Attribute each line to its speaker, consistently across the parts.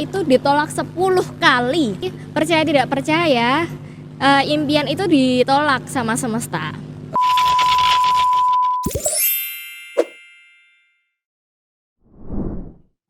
Speaker 1: itu ditolak 10 kali. Percaya tidak percaya, impian itu ditolak sama semesta.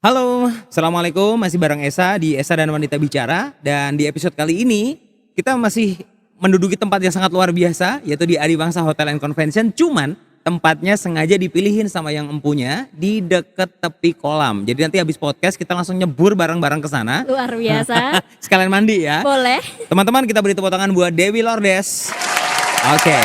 Speaker 2: Halo, Assalamualaikum, masih bareng Esa di Esa dan Wanita Bicara. Dan di episode kali ini kita masih menduduki tempat yang sangat luar biasa, yaitu di Adiwangsa Hotel and Convention. Cuman tempatnya sengaja dipilihin sama yang empunya di deket tepi kolam. Jadi nanti habis podcast kita langsung nyebur bareng-bareng ke sana.
Speaker 1: Luar biasa.
Speaker 2: Sekalian mandi ya.
Speaker 1: Boleh.
Speaker 2: Teman-teman, kita beri tepuk tangan buat Dewi Lourdes. Oke.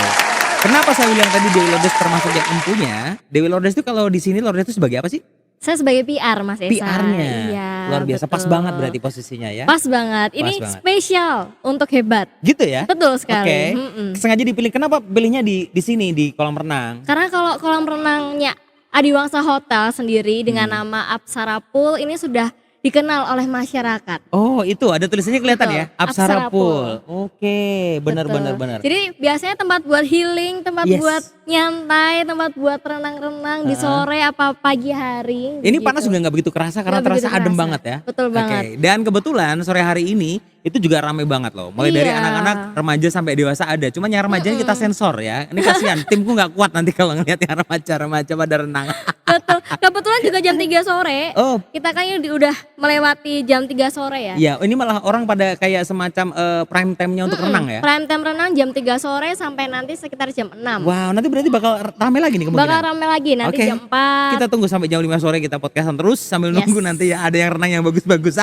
Speaker 2: Kenapa saya bilang tadi Dewi Lourdes termasuk yang empunya? Dewi Lourdes itu kalau di sini Lourdes itu sebagai apa sih?
Speaker 1: Saya sebagai PR Mas Esa.
Speaker 2: PR-nya.
Speaker 1: Iya,
Speaker 2: Luar biasa,
Speaker 1: betul.
Speaker 2: pas banget berarti posisinya ya.
Speaker 1: Pas banget. Ini
Speaker 2: Pas banget.
Speaker 1: spesial untuk hebat.
Speaker 2: Gitu ya?
Speaker 1: Betul sekali.
Speaker 2: Oke.
Speaker 1: Mm-mm.
Speaker 2: Sengaja dipilih. Kenapa pilihnya di sini di kolam renang?
Speaker 1: Karena kalau kolam renangnya Adiwangsa Hotel sendiri dengan nama Apsara Pool ini sudah dikenal oleh masyarakat.
Speaker 2: Oh, itu ada tulisannya kelihatan
Speaker 1: Betul,
Speaker 2: ya? Apsara
Speaker 1: Apsara
Speaker 2: Pool.
Speaker 1: Pool.
Speaker 2: Oke, benar.
Speaker 1: Betul. Jadi biasanya tempat buat healing, tempat
Speaker 2: Yes.
Speaker 1: buat nyantai, tempat buat renang-renang di sore apa pagi hari.
Speaker 2: Ini
Speaker 1: gitu.
Speaker 2: panas juga nggak begitu kerasa karena
Speaker 1: Nggak
Speaker 2: terasa
Speaker 1: begitu
Speaker 2: adem
Speaker 1: kerasa.
Speaker 2: banget ya.
Speaker 1: Betul banget.
Speaker 2: Oke. Dan kebetulan sore hari ini itu juga rame banget loh. Mulai dari
Speaker 1: Iya.
Speaker 2: anak-anak, remaja sampai dewasa ada. Cuman yang remajanya kita sensor ya. Ini kasihan, timku nggak kuat nanti kalau ngeliat yang remaja pada renang.
Speaker 1: Betul. Kebetulan juga jam 3 sore.
Speaker 2: Oh.
Speaker 1: Kita kayaknya udah melewati jam 3 sore ya.
Speaker 2: Iya, ini malah orang pada kayak semacam prime time-nya untuk renang ya.
Speaker 1: Prime time renang jam 3 sore sampai nanti sekitar jam 6.
Speaker 2: Wow, nanti berarti bakal rame lagi nih kemungkinan.
Speaker 1: Bakal rame lagi nanti
Speaker 2: Oke.
Speaker 1: jam 4.
Speaker 2: Kita tunggu sampai jam 5 sore kita podcastan terus sambil
Speaker 1: Yes.
Speaker 2: nunggu nanti ya ada yang renang yang bagus-bagus.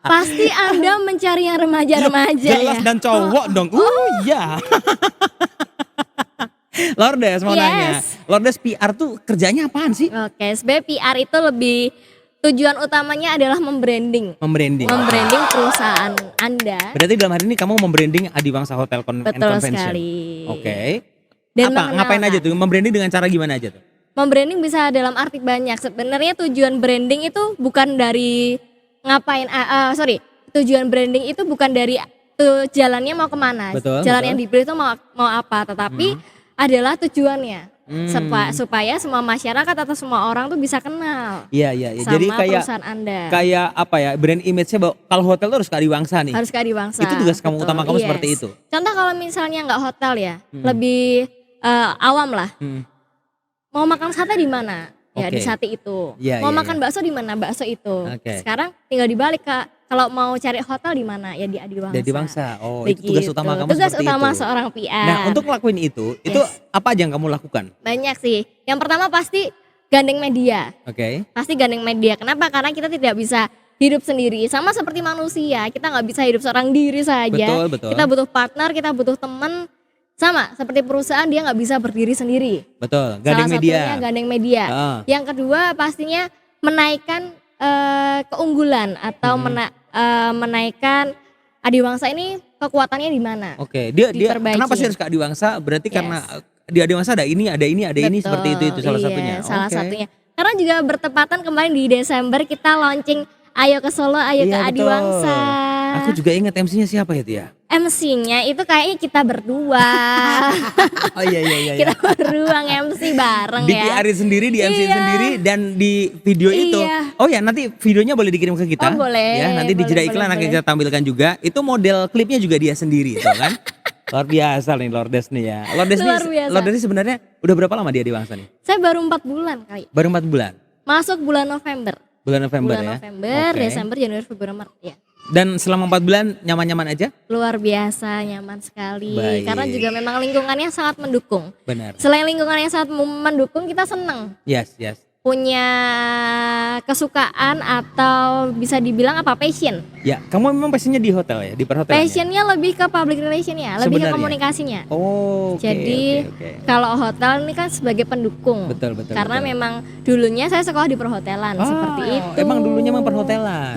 Speaker 1: Pasti Anda mencari yang remaja-remaja
Speaker 2: Jelas
Speaker 1: ya.
Speaker 2: dan cowok dong. Iya. Lourdes mau
Speaker 1: Yes.
Speaker 2: nanya. Lourdes PR tuh kerjanya apaan sih?
Speaker 1: Oke, sebenarnya PR itu lebih tujuan utamanya adalah membranding.
Speaker 2: Membranding.
Speaker 1: Membranding perusahaan Anda.
Speaker 2: Berarti dalam hari ini kamu membranding Adiwangsa Hotel and
Speaker 1: Betul
Speaker 2: Convention.
Speaker 1: sekali.
Speaker 2: Oke.
Speaker 1: Dan
Speaker 2: Apa? Ngapain aja tuh? Membranding dengan cara gimana aja tuh?
Speaker 1: Membranding bisa dalam arti banyak. Sebenarnya tujuan branding itu bukan dari ngapain. Tujuan branding itu bukan dari jalannya mau kemana.
Speaker 2: Betul,
Speaker 1: Jalan
Speaker 2: betul.
Speaker 1: yang dipilih itu mau apa. Tetapi adalah tujuannya. Supaya semua masyarakat atau semua orang tuh bisa kenal
Speaker 2: Iya.
Speaker 1: sama
Speaker 2: Jadi
Speaker 1: perusahaan Anda.
Speaker 2: kayak apa ya? Brand image-nya bahwa kalau hotel tuh harus ke Adiwangsa nih.
Speaker 1: Harus ke Adiwangsa.
Speaker 2: Itu tugas kamu
Speaker 1: Betul.
Speaker 2: utama kamu
Speaker 1: Yes.
Speaker 2: seperti itu.
Speaker 1: Contoh kalau misalnya nggak hotel ya, lebih awam lah. Mau makan sate di mana? Ya
Speaker 2: Oke.
Speaker 1: di sate itu.
Speaker 2: Iya,
Speaker 1: Mau
Speaker 2: iya,
Speaker 1: makan bakso di mana? Bakso itu.
Speaker 2: Oke.
Speaker 1: Sekarang tinggal dibalik Kak. Kalau mau cari hotel di mana? Ya di Adiwangsa.
Speaker 2: Dari Adiwangsa. Oh, itu tugas
Speaker 1: Begitu.
Speaker 2: utama kamu
Speaker 1: Tugas
Speaker 2: seperti
Speaker 1: utama
Speaker 2: itu.
Speaker 1: seorang PR.
Speaker 2: Nah, untuk ngelakuin itu apa aja yang kamu lakukan?
Speaker 1: Banyak sih. Yang pertama pasti gandeng media.
Speaker 2: Oke.
Speaker 1: Pasti gandeng media. Kenapa? Karena kita tidak bisa hidup sendiri. Sama seperti manusia, kita nggak bisa hidup seorang diri saja.
Speaker 2: Betul.
Speaker 1: Kita butuh partner, kita butuh teman. Sama seperti perusahaan dia nggak bisa berdiri sendiri.
Speaker 2: Betul.
Speaker 1: Salah
Speaker 2: Gandeng media.
Speaker 1: satunya gandeng media. Yang kedua pastinya menaikkan keunggulan atau menaikkan Adiwangsa ini kekuatannya di mana.
Speaker 2: Oke, dia
Speaker 1: Diperbaiki.
Speaker 2: kenapa sih harus ke Adiwangsa? Berarti
Speaker 1: Yes.
Speaker 2: karena di Adiwangsa ada ini
Speaker 1: Betul,
Speaker 2: seperti itu salah
Speaker 1: iya,
Speaker 2: satunya.
Speaker 1: Salah
Speaker 2: Oke.
Speaker 1: satunya. Karena juga bertepatan kemarin di Desember kita launching Ayo ke Solo, Ayo ke
Speaker 2: Iya, betul.
Speaker 1: Adiwangsa.
Speaker 2: Aku juga ingat MC-nya siapa itu ya?
Speaker 1: MC-nya itu kayaknya kita berdua.
Speaker 2: Oh iya.
Speaker 1: Kita berdua MC bareng
Speaker 2: Di
Speaker 1: ya.
Speaker 2: PR sendiri, di MC
Speaker 1: Iya.
Speaker 2: sendiri dan di video itu.
Speaker 1: Iya.
Speaker 2: Oh ya, nanti videonya boleh dikirim ke kita.
Speaker 1: Oh, boleh,
Speaker 2: Ya, nanti di
Speaker 1: boleh,
Speaker 2: jeda iklan
Speaker 1: boleh,
Speaker 2: akan kita tampilkan juga. Itu model klipnya juga dia sendiri, itu kan? Luar biasa nih Lourdes nih ya. Lourdes
Speaker 1: Luar biasa.
Speaker 2: Lourdes ini sebenarnya udah berapa lama dia di Adiwangsa nih?
Speaker 1: Saya baru 4 bulan kali.
Speaker 2: Baru 4 bulan.
Speaker 1: Masuk bulan November.
Speaker 2: Bulan November
Speaker 1: Bulan
Speaker 2: ya.
Speaker 1: November,
Speaker 2: Oke.
Speaker 1: Desember, Januari, Februari, Maret ya.
Speaker 2: Dan selama 4 bulan nyaman-nyaman aja?
Speaker 1: Luar biasa, nyaman sekali.
Speaker 2: Baik.
Speaker 1: Karena juga memang lingkungannya sangat mendukung.
Speaker 2: Benar.
Speaker 1: Selain lingkungannya sangat mendukung, kita seneng
Speaker 2: Yes.
Speaker 1: punya kesukaan atau bisa dibilang apa passion.
Speaker 2: Ya, kamu memang passionnya di hotel ya, di perhotelan.
Speaker 1: Passionnya lebih ke public relationnya, lebih ke
Speaker 2: Sebenarnya?
Speaker 1: komunikasinya.
Speaker 2: Oh, oke,
Speaker 1: Jadi
Speaker 2: oke.
Speaker 1: kalau hotel ini kan sebagai pendukung.
Speaker 2: Betul.
Speaker 1: Karena
Speaker 2: betul.
Speaker 1: memang dulunya saya sekolah di perhotelan seperti itu.
Speaker 2: Emang dulunya memang perhotelan.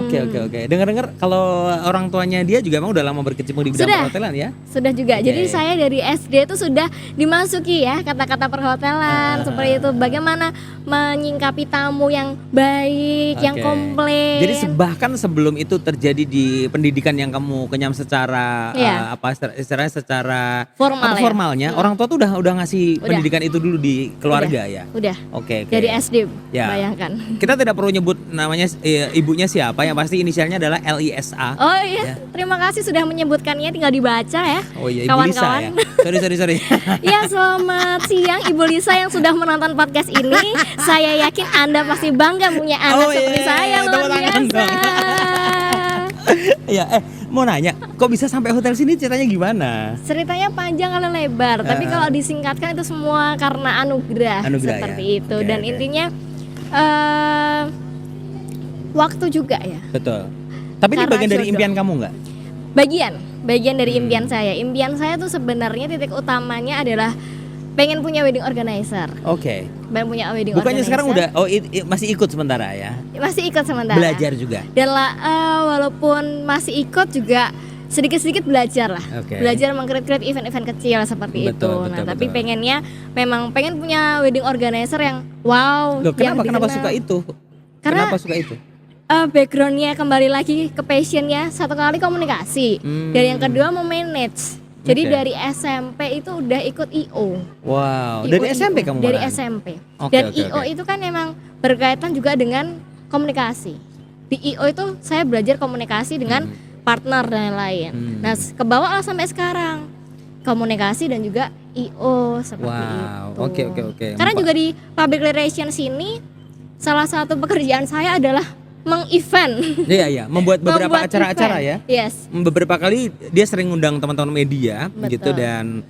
Speaker 2: Oke. Dengar-dengar kalau orang tuanya dia juga emang udah lama berkecimpung di bidang
Speaker 1: Sudah.
Speaker 2: perhotelan ya?
Speaker 1: Sudah juga.
Speaker 2: Oke.
Speaker 1: Jadi saya dari SD itu sudah dimasuki ya kata-kata perhotelan seperti itu. Bagaimana menyingkapi tamu yang baik, yang
Speaker 2: Oke.
Speaker 1: komplain.
Speaker 2: Jadi bahkan sebelum itu terjadi di pendidikan yang kamu kenyam secara
Speaker 1: Iya.
Speaker 2: istilahnya secara
Speaker 1: Formal ya?
Speaker 2: formalnya, orang tua tuh udah ngasih
Speaker 1: Udah.
Speaker 2: pendidikan itu dulu di keluarga ya.
Speaker 1: Udah.
Speaker 2: Oke.
Speaker 1: Dari SD,
Speaker 2: Ya.
Speaker 1: bayangkan.
Speaker 2: Kita tidak perlu nyebut namanya ibunya siapa, yang pasti inisialnya adalah LISA.
Speaker 1: Oh iya,
Speaker 2: Ya.
Speaker 1: terima kasih sudah menyebutkannya, tinggal dibaca ya.
Speaker 2: Oh iya, Ibu Lisa ya. Sorry.
Speaker 1: Ya, selamat siang Ibu Lisa yang sudah menonton podcast ini. Saya yakin Anda pasti bangga punya anak seperti saya, luar
Speaker 2: tepuk tangan
Speaker 1: biasa.
Speaker 2: dong. Iya, mau nanya, kok bisa sampai hotel sini, ceritanya gimana?
Speaker 1: Ceritanya panjang kali lebar, tapi kalau disingkatkan itu semua karena anugerah seperti
Speaker 2: ya?
Speaker 1: itu.
Speaker 2: Oke,
Speaker 1: Dan
Speaker 2: oke.
Speaker 1: intinya waktu juga ya.
Speaker 2: Betul. Tapi ini
Speaker 1: Karena
Speaker 2: bagian dari
Speaker 1: jodoh.
Speaker 2: impian kamu nggak?
Speaker 1: Bagian dari impian saya. Impian saya tuh sebenarnya titik utamanya adalah pengen punya wedding organizer.
Speaker 2: Oke.
Speaker 1: Pengen punya wedding
Speaker 2: Bukannya
Speaker 1: organizer.
Speaker 2: sekarang udah, masih ikut sementara ya?
Speaker 1: Masih ikut sementara.
Speaker 2: Belajar juga?
Speaker 1: Dan walaupun masih ikut juga sedikit-sedikit belajar lah.
Speaker 2: Oke.
Speaker 1: Belajar meng-create event-event kecil seperti itu.
Speaker 2: Betul,
Speaker 1: Nah,
Speaker 2: betul,
Speaker 1: tapi
Speaker 2: betul.
Speaker 1: pengennya memang pengen punya wedding organizer yang wow.
Speaker 2: Loh,
Speaker 1: yang
Speaker 2: kenapa
Speaker 1: dikenal.
Speaker 2: suka itu?
Speaker 1: Karena-
Speaker 2: Kenapa suka itu?
Speaker 1: Backgroundnya kembali lagi ke passionnya, satu kali komunikasi, dan yang kedua mau manage. Jadi
Speaker 2: Oke.
Speaker 1: dari SMP itu udah ikut IO.
Speaker 2: Wow,
Speaker 1: IO,
Speaker 2: dari SMP kamu
Speaker 1: Dari
Speaker 2: malahan?
Speaker 1: SMP.
Speaker 2: Oke,
Speaker 1: Dan
Speaker 2: oke,
Speaker 1: IO
Speaker 2: oke.
Speaker 1: itu kan memang berkaitan juga dengan komunikasi. Di IO itu saya belajar komunikasi dengan partner dan lain-lain. Nah, kebawa lah sampai sekarang. Komunikasi dan juga IO seperti
Speaker 2: Wow,
Speaker 1: itu.
Speaker 2: oke.
Speaker 1: Karena juga di public relations ini salah satu pekerjaan saya adalah meng-event.
Speaker 2: Iya, membuat beberapa
Speaker 1: Membuat
Speaker 2: acara-acara
Speaker 1: event.
Speaker 2: ya.
Speaker 1: Yes.
Speaker 2: Beberapa kali dia sering ngundang teman-teman media
Speaker 1: Betul.
Speaker 2: gitu, dan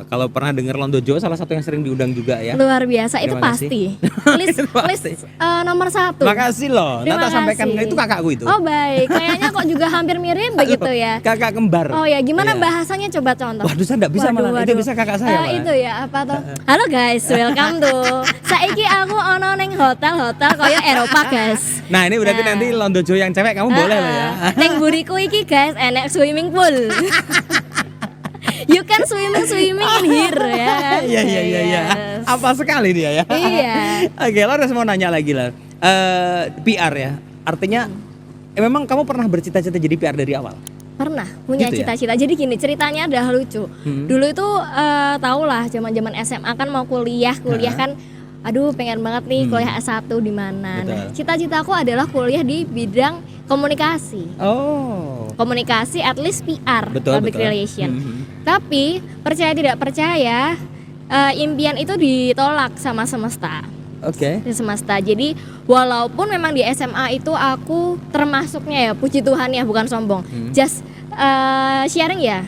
Speaker 2: kalau pernah dengar Londojo salah satu yang sering diundang juga ya.
Speaker 1: Luar biasa, itu
Speaker 2: Terima
Speaker 1: pasti. List,
Speaker 2: Itu pasti.
Speaker 1: list nomor 1.
Speaker 2: Makasih loh,
Speaker 1: Terima
Speaker 2: Nata sampaikan
Speaker 1: kasih.
Speaker 2: itu kakakku itu.
Speaker 1: Oh baik, kayaknya kok juga hampir mirip begitu ya.
Speaker 2: Kakak kembar.
Speaker 1: Oh ya, gimana
Speaker 2: Iya.
Speaker 1: bahasanya coba contoh?
Speaker 2: Waduh, saya enggak bisa malah. Itu bisa kakak saya malah.
Speaker 1: Itu ya, apa tuh? Halo guys, welcome to. Saiki aku ono ning hotel-hotel koyo Eropa, guys.
Speaker 2: Nah, ini berarti
Speaker 1: Nah.
Speaker 2: nanti Londojo yang cewek kamu boleh lah ya.
Speaker 1: Ning buriku iki guys, enek swimming pool. You can swimming in here ya.
Speaker 2: Iya.
Speaker 1: Yes.
Speaker 2: Apa sekali dia ya.
Speaker 1: Iya.
Speaker 2: Oke, Lores mau nanya lagi lah. PR ya. Artinya memang kamu pernah bercita-cita jadi PR dari awal?
Speaker 1: Pernah punya
Speaker 2: Gitu ya?
Speaker 1: cita-cita. Jadi gini, ceritanya adalah lucu. Dulu itu tau lah zaman-zaman SMA kan mau kuliah kan, aduh pengen banget nih kuliah S1 di mana. Nah,
Speaker 2: Betul.
Speaker 1: cita-citaku adalah kuliah di bidang komunikasi.
Speaker 2: Oh.
Speaker 1: Komunikasi at least PR,
Speaker 2: Betul,
Speaker 1: public
Speaker 2: betul.
Speaker 1: relation. Tapi percaya tidak percaya, impian itu ditolak sama semesta.
Speaker 2: Oke.
Speaker 1: Di semesta. Jadi walaupun memang di SMA itu aku termasuknya ya, puji Tuhan ya, bukan sombong. Just sharing ya.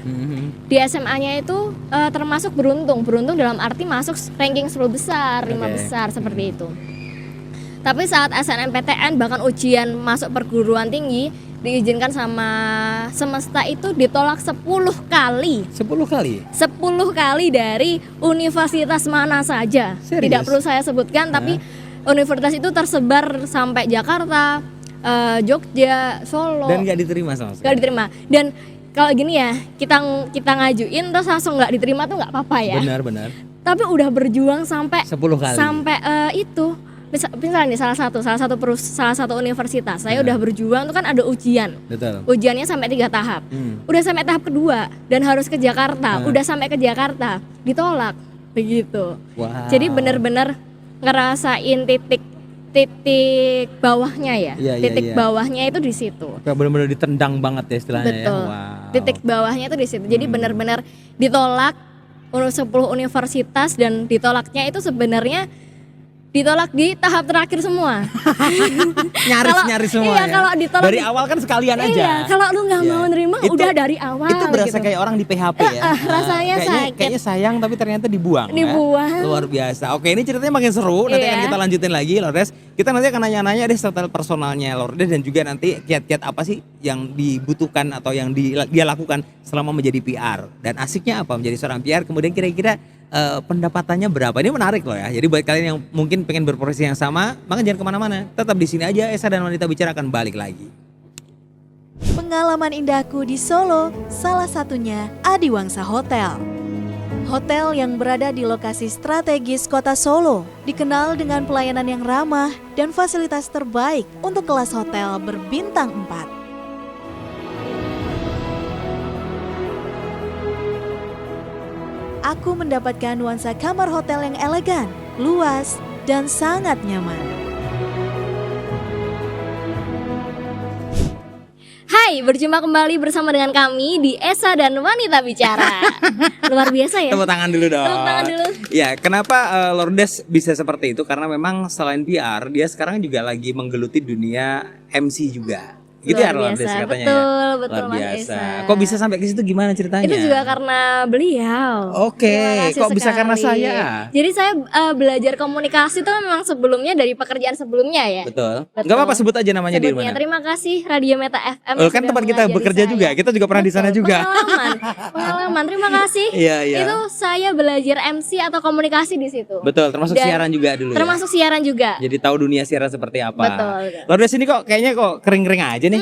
Speaker 1: Di SMA-nya itu termasuk beruntung dalam arti masuk ranking 10 besar, 5
Speaker 2: Oke.
Speaker 1: besar seperti itu. Tapi saat SNMPTN bahkan ujian masuk perguruan tinggi diizinkan sama semesta itu ditolak 10 kali.
Speaker 2: 10 kali.
Speaker 1: 10 kali dari universitas mana saja.
Speaker 2: Serius?
Speaker 1: Tidak perlu saya sebutkan, tapi universitas itu tersebar sampai Jakarta, Jogja, Solo.
Speaker 2: Dan nggak diterima sama
Speaker 1: Nggak
Speaker 2: sekali.
Speaker 1: diterima. Dan kalau gini ya, kita ngajuin terus langsung nggak diterima tuh nggak apa-apa ya.
Speaker 2: Benar.
Speaker 1: Tapi udah berjuang sampai
Speaker 2: 10 kali.
Speaker 1: sampai itu. Misalnya nih salah satu universitas saya udah berjuang tuh kan ada ujian.
Speaker 2: Betul.
Speaker 1: Ujiannya sampai 3 tahap. Udah sampai tahap kedua dan harus ke Jakarta. Udah sampai ke Jakarta, ditolak. Begitu.
Speaker 2: Wow.
Speaker 1: Jadi benar-benar ngerasain titik bawahnya ya.
Speaker 2: Iya,
Speaker 1: titik
Speaker 2: iya.
Speaker 1: bawahnya itu di situ.
Speaker 2: Kayak benar-benar ditendang banget ya istilahnya ya.
Speaker 1: Betul.
Speaker 2: Wow.
Speaker 1: Titik bawahnya itu di situ. Jadi benar-benar ditolak 10 universitas, dan ditolaknya itu sebenarnya ditolak di tahap terakhir semua.
Speaker 2: Nyaris semua
Speaker 1: Iya,
Speaker 2: ya.
Speaker 1: kalau ditolak
Speaker 2: dari awal kan sekalian aja.
Speaker 1: Iya, kalau lu nggak
Speaker 2: Iya.
Speaker 1: mau nerima
Speaker 2: Itu-
Speaker 1: udah dari awal.
Speaker 2: Itu berasa
Speaker 1: gitu.
Speaker 2: kayak orang di PHP ya.
Speaker 1: rasanya sakit.
Speaker 2: Kayaknya sayang tapi ternyata dibuang.
Speaker 1: Dibuang.
Speaker 2: Ya. Luar biasa. Oke, ini ceritanya makin seru. Nanti
Speaker 1: Iya.
Speaker 2: akan kita lanjutin lagi, Lourdes. Kita nanti akan nanya-nanya deh setel personalnya Lourdes, dan juga nanti kiat-kiat apa sih yang dibutuhkan atau yang dia lakukan selama menjadi PR, dan asiknya apa menjadi seorang PR. Kemudian kira-kira pendapatannya berapa? Ini menarik loh ya. Jadi buat kalian yang mungkin pengen berprofesi yang sama, maka jangan kemana-mana. Tetap di sini aja. Esa dan Wanita Bicara akan balik lagi.
Speaker 3: Pengalaman indahku di Solo, salah satunya Adiwangsa Hotel. Hotel yang berada di lokasi strategis kota Solo, dikenal dengan pelayanan yang ramah dan fasilitas terbaik untuk kelas hotel berbintang 4. Aku mendapatkan nuansa kamar hotel yang elegan, luas, dan sangat nyaman.
Speaker 1: Hai, berjumpa kembali bersama dengan kami di Esa dan Wanita Bicara. Luar biasa ya.
Speaker 2: Tepuk tangan dulu dong.
Speaker 1: Tepuk tangan dulu.
Speaker 2: Ya, kenapa Lourdes bisa seperti itu? Karena memang selain PR, dia sekarang juga lagi menggeluti dunia MC juga. Gitu
Speaker 1: Luar
Speaker 2: ya Lourdes
Speaker 1: biasa.
Speaker 2: katanya
Speaker 1: Betul,
Speaker 2: ya. Luar
Speaker 1: Mas
Speaker 2: biasa.
Speaker 1: Esa.
Speaker 2: Kok bisa sampai ke situ, gimana ceritanya?
Speaker 1: Itu juga karena beliau.
Speaker 2: Oke,
Speaker 1: Terima kasih
Speaker 2: kok bisa
Speaker 1: sekali.
Speaker 2: karena saya?
Speaker 1: Jadi saya belajar komunikasi itu memang sebelumnya dari pekerjaan sebelumnya ya.
Speaker 2: Betul.
Speaker 1: Betul.
Speaker 2: Enggak apa-apa, sebut aja namanya di
Speaker 1: Sebutnya,
Speaker 2: mana.
Speaker 1: terima kasih Radio Meta FM.
Speaker 2: Oh, kan
Speaker 1: sudah
Speaker 2: tempat kita
Speaker 1: mengajari
Speaker 2: bekerja
Speaker 1: saya.
Speaker 2: juga. Kita juga pernah di sana
Speaker 1: Betul,
Speaker 2: juga.
Speaker 1: Pengalaman. Terima kasih.
Speaker 2: Iya, iya.
Speaker 1: Itu saya belajar MC atau komunikasi di situ.
Speaker 2: Betul, termasuk
Speaker 1: Dan
Speaker 2: siaran juga dulu
Speaker 1: Termasuk siaran juga.
Speaker 2: ya. Jadi tahu dunia siaran seperti apa.
Speaker 1: Betul.
Speaker 2: Lourdes ini kok kayaknya kok kering-kering aja nih.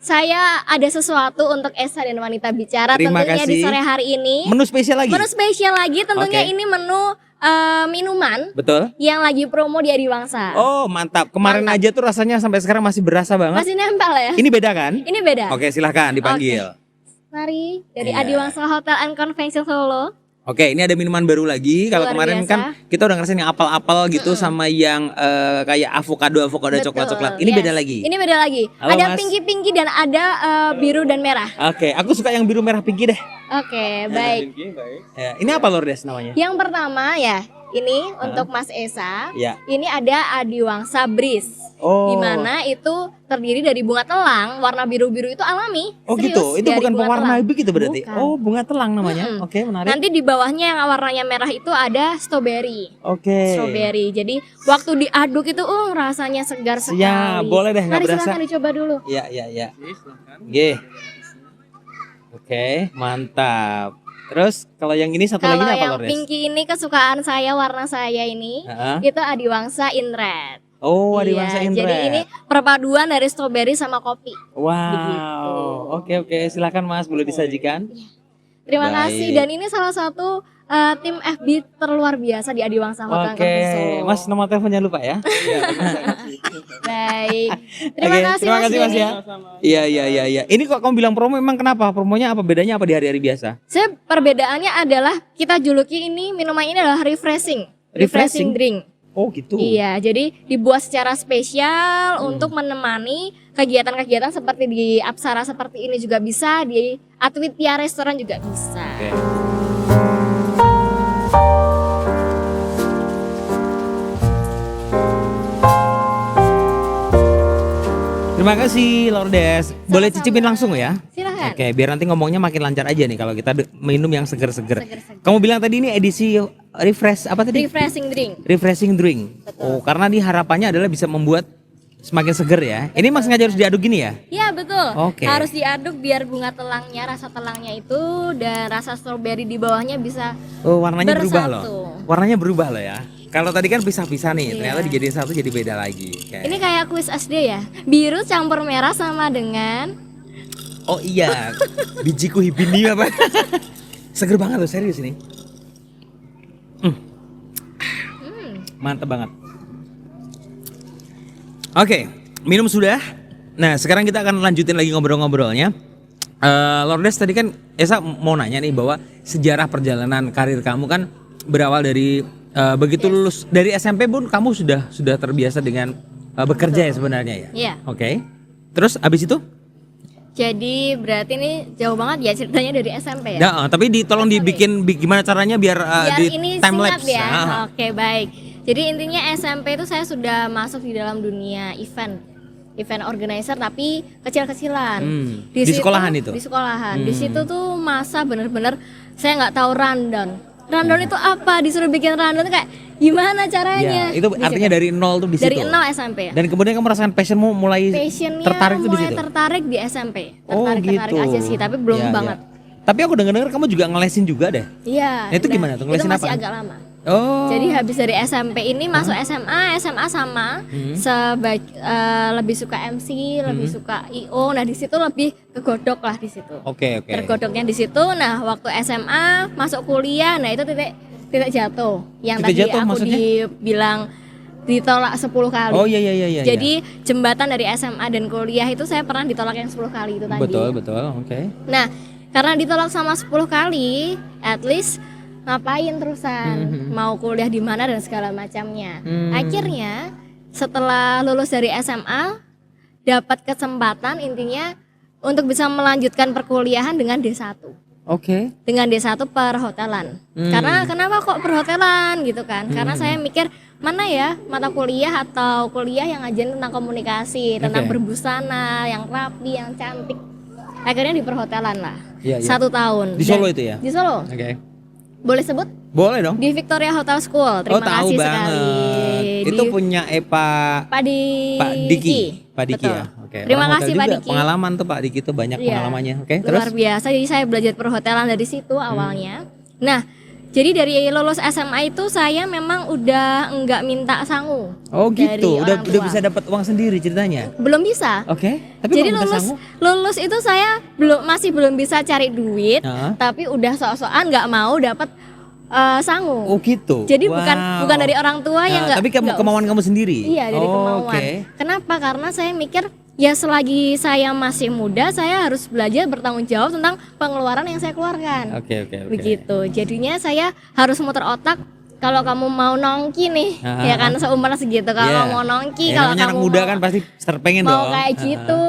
Speaker 1: Saya ada sesuatu untuk Esa dan Wanita Bicara
Speaker 2: Terima
Speaker 1: tentunya di
Speaker 2: kasih.
Speaker 1: sore hari ini.
Speaker 2: Menu spesial lagi.
Speaker 1: Menu spesial lagi tentunya
Speaker 2: Oke.
Speaker 1: ini menu minuman
Speaker 2: Betul.
Speaker 1: yang lagi promo di Adiwangsa.
Speaker 2: Oh, mantap. Kemarin
Speaker 1: Mantap.
Speaker 2: aja tuh rasanya sampai sekarang masih berasa banget.
Speaker 1: Masih nempel ya?
Speaker 2: Ini beda kan?
Speaker 1: Ini beda.
Speaker 2: Oke, silahkan dipanggil.
Speaker 1: Mari dari
Speaker 2: Iya.
Speaker 1: Adiwangsa Hotel and Convention Solo.
Speaker 2: Oke, ini ada minuman baru lagi. Kalau
Speaker 1: Luar
Speaker 2: kemarin
Speaker 1: biasa.
Speaker 2: kan kita udah ngerasain yang apel-apel gitu sama yang kayak avocado
Speaker 1: Betul,
Speaker 2: coklat-coklat. Ini
Speaker 1: yes.
Speaker 2: beda lagi.
Speaker 1: Ini beda lagi.
Speaker 2: Halo,
Speaker 1: ada
Speaker 2: Mas.
Speaker 1: pinky dan ada biru dan merah.
Speaker 2: Oke, aku suka yang biru merah pinky deh.
Speaker 1: Oke, baik.
Speaker 2: Ya, ini apa Lourdes namanya?
Speaker 1: Yang pertama ya, ini untuk Mas Esa.
Speaker 2: Ya.
Speaker 1: Ini ada Adiwangsa Breeze.
Speaker 2: Oh.
Speaker 1: Di mana itu terdiri dari bunga telang, warna biru-biru itu alami.
Speaker 2: Oh
Speaker 1: Serius,
Speaker 2: gitu, itu
Speaker 1: dari
Speaker 2: bukan
Speaker 1: bunga
Speaker 2: pewarna
Speaker 1: telang.
Speaker 2: begitu berarti?
Speaker 1: Bukan.
Speaker 2: Oh, bunga telang namanya. Oke, menarik.
Speaker 1: Nanti di bawahnya yang warnanya merah itu ada strawberry.
Speaker 2: Oke.
Speaker 1: Strawberry. Jadi waktu diaduk itu rasanya segar sekali.
Speaker 2: Ya, boleh deh, nggak
Speaker 1: Mari
Speaker 2: berasa.
Speaker 1: silakan dicoba dulu.
Speaker 2: Ya, ya, ya. Oke. Oke, mantap. Terus kalau yang ini satu
Speaker 1: Kalau
Speaker 2: lagi apa
Speaker 1: yang
Speaker 2: Lourdes?
Speaker 1: pinky ini kesukaan saya, warna saya ini,
Speaker 2: Heeh.
Speaker 1: itu Adiwangsa in red.
Speaker 2: Oh,
Speaker 1: Iya,
Speaker 2: Adiwangsa in
Speaker 1: jadi
Speaker 2: red.
Speaker 1: ini perpaduan dari strawberry sama kopi.
Speaker 2: Wow. Oke, silakan Mas, boleh disajikan?
Speaker 1: Terima
Speaker 2: Baik.
Speaker 1: kasih. Dan ini salah satu tim FB terluar biasa di Adiwangsa Hotel
Speaker 2: Oke,
Speaker 1: Solo.
Speaker 2: Mas nomor teleponnya lupa ya.
Speaker 1: Baik. Terima
Speaker 2: Oke,
Speaker 1: kasih
Speaker 2: terima
Speaker 1: Mas
Speaker 2: kasih Mas
Speaker 1: Denny.
Speaker 2: ya. Iya. Ini kok kamu bilang promo, emang kenapa? Promonya apa, bedanya apa di hari-hari biasa?
Speaker 1: Perbedaannya adalah kita juluki ini minuman ini adalah refreshing
Speaker 2: Refreshing?
Speaker 1: drink.
Speaker 2: Oh gitu.
Speaker 1: Iya, jadi dibuat secara spesial untuk menemani kegiatan-kegiatan seperti di Apsara seperti ini juga bisa, di Atwitia Restoran juga bisa.
Speaker 2: Oke. Terima kasih Lourdes. Boleh
Speaker 1: Sama-sama.
Speaker 2: cicipin langsung ya?
Speaker 1: Silahkan.
Speaker 2: Oke, biar nanti ngomongnya makin lancar aja nih kalau kita minum yang seger-seger.
Speaker 1: Seger-seger.
Speaker 2: Kamu bilang tadi ini edisi refresh apa tadi?
Speaker 1: Refreshing drink.
Speaker 2: Refreshing drink. Oh, karena di harapannya adalah bisa membuat semakin seger ya. Ini Mas sengaja harus diaduk gini ya?
Speaker 1: Iya betul.
Speaker 2: Oke.
Speaker 1: Harus diaduk biar bunga telangnya, rasa telangnya itu dan rasa stroberi di bawahnya bisa.
Speaker 2: Oh, warnanya berubah
Speaker 1: Bersatu.
Speaker 2: loh. Warnanya berubah loh ya. Kalau tadi kan pisah-pisah nih,
Speaker 1: Iya.
Speaker 2: ternyata dijadiin satu jadi beda lagi. Oke.
Speaker 1: Ini kayak kuis SD ya. Biru campur merah sama dengan.
Speaker 2: Oh iya, bijiku hibini apa? Seger banget loh, serius ini. Mantap banget. Oke, minum sudah. Nah, sekarang kita akan lanjutin lagi ngobrol-ngobrolnya. Lourdes tadi kan Esa mau nanya nih bahwa sejarah perjalanan karir kamu kan berawal dari begitu lulus dari SMP pun kamu sudah terbiasa dengan bekerja ya sebenarnya ya.
Speaker 1: Iya.
Speaker 2: Oke. Terus abis itu?
Speaker 1: Jadi berarti ini jauh banget ya ceritanya dari SMP ya.
Speaker 2: Nah, tapi tolong dibikin gimana caranya biar,
Speaker 1: Biar
Speaker 2: di
Speaker 1: ini
Speaker 2: time
Speaker 1: singkat
Speaker 2: lapse.
Speaker 1: ya.
Speaker 2: Ah.
Speaker 1: Oke, baik. Jadi intinya SMP itu saya sudah masuk di dalam dunia event organizer tapi kecil-kecilan.
Speaker 2: Di
Speaker 1: situ-
Speaker 2: sekolahan itu?
Speaker 1: Di sekolahan. Di situ tuh masa bener-bener saya nggak tahu rundown. Rundown itu apa? Disuruh bikin rundown tuh kayak gimana caranya?
Speaker 2: Ya, itu
Speaker 1: Di
Speaker 2: artinya
Speaker 1: situ.
Speaker 2: dari nol tuh di
Speaker 1: dari
Speaker 2: situ.
Speaker 1: 0 SMP ya.
Speaker 2: Dan kemudian kamu merasakan passionmu mulai
Speaker 1: Passionnya
Speaker 2: tertarik tuh di
Speaker 1: mulai
Speaker 2: situ.
Speaker 1: tertarik di SMP.
Speaker 2: Oh,
Speaker 1: Tertarik
Speaker 2: gitu.
Speaker 1: aja sih, tapi belum
Speaker 2: Ya,
Speaker 1: banget.
Speaker 2: ya. Tapi aku dengar kamu juga ngelesin juga deh.
Speaker 1: Iya.
Speaker 2: Nah, itu
Speaker 1: nah,
Speaker 2: gimana tuh? Ngelesin
Speaker 1: Itu masih
Speaker 2: apa?
Speaker 1: agak lama.
Speaker 2: Oh.
Speaker 1: Jadi habis dari SMP ini masuk SMA sama lebih suka MC, lebih suka IO. Nah, di situ lebih kegodok lah di situ.
Speaker 2: Oke.
Speaker 1: Tergodoknya di situ. Nah, waktu SMA masuk kuliah, nah itu titik jatuh. Yang
Speaker 2: Titik
Speaker 1: tadi
Speaker 2: jatuh
Speaker 1: aku
Speaker 2: maksudnya?
Speaker 1: dibilang ditolak 10 kali.
Speaker 2: Oh iya.
Speaker 1: Jadi jembatan dari SMA dan kuliah itu saya pernah ditolak yang 10 kali itu tadi.
Speaker 2: betul. Oke.
Speaker 1: Nah, karena ditolak sama 10 kali, at least ngapain terusan, mau kuliah di mana dan segala macamnya. Akhirnya setelah lulus dari SMA, dapat kesempatan intinya untuk bisa melanjutkan perkuliahan dengan D1.
Speaker 2: Oke.
Speaker 1: Dengan D1 perhotelan. Karena kenapa kok perhotelan gitu kan? Karena saya mikir mana ya mata kuliah atau kuliah yang ngajarin tentang komunikasi, tentang
Speaker 2: Oke.
Speaker 1: berbusana, yang rapi, yang cantik. Akhirnya di perhotelan lah.
Speaker 2: Iya, iya.
Speaker 1: 1 tahun.
Speaker 2: Di Solo itu ya?
Speaker 1: Di Solo.
Speaker 2: Oke.
Speaker 1: Boleh sebut?
Speaker 2: Boleh dong.
Speaker 1: Di Victoria Hotel School. Terima
Speaker 2: tahu
Speaker 1: kasih
Speaker 2: banget.
Speaker 1: sekali.
Speaker 2: Itu punya
Speaker 1: Pak Diki.
Speaker 2: Pak Diki
Speaker 1: Betul.
Speaker 2: ya. Oke.
Speaker 1: Terima
Speaker 2: Orang
Speaker 1: kasih
Speaker 2: hotel
Speaker 1: Pak
Speaker 2: juga
Speaker 1: Diki.
Speaker 2: Pengalaman tuh Pak Diki tuh banyak
Speaker 1: Iya.
Speaker 2: pengalamannya. Oke, terus?
Speaker 1: Luar biasa. Jadi saya belajar perhotelan dari situ awalnya. Nah, jadi dari lulus SMA itu saya memang udah enggak minta sangu.
Speaker 2: Oh
Speaker 1: dari
Speaker 2: gitu. Udah
Speaker 1: orang tua.
Speaker 2: bisa dapat uang sendiri ceritanya.
Speaker 1: Belum bisa.
Speaker 2: Oke. Tapi
Speaker 1: Jadi
Speaker 2: kalau minta
Speaker 1: lulus
Speaker 2: sangu?
Speaker 1: lulus itu saya masih belum bisa cari duit,
Speaker 2: Heeh.
Speaker 1: tapi udah sok-sokan nggak mau dapat sangu.
Speaker 2: Oh gitu.
Speaker 1: Jadi
Speaker 2: Wow.
Speaker 1: bukan dari orang tua yang nggak.
Speaker 2: Tapi
Speaker 1: nggak
Speaker 2: kemauan kamu sendiri.
Speaker 1: Iya, dari
Speaker 2: Oh,
Speaker 1: kemauan.
Speaker 2: Oke.
Speaker 1: Kenapa? Karena saya mikir ya selagi saya masih muda, saya harus belajar bertanggung jawab tentang pengeluaran yang saya keluarkan.
Speaker 2: Oke.
Speaker 1: Begitu. Jadinya saya harus muter otak. Kalau kamu mau nongki nih, ya kan seumur segitu. Kalau
Speaker 2: Iya.
Speaker 1: mau nongki,
Speaker 2: Ya,
Speaker 1: kalau
Speaker 2: namanya
Speaker 1: kamu
Speaker 2: anak muda
Speaker 1: mau,
Speaker 2: kan pasti pengen
Speaker 1: mau
Speaker 2: dong.
Speaker 1: kayak gitu,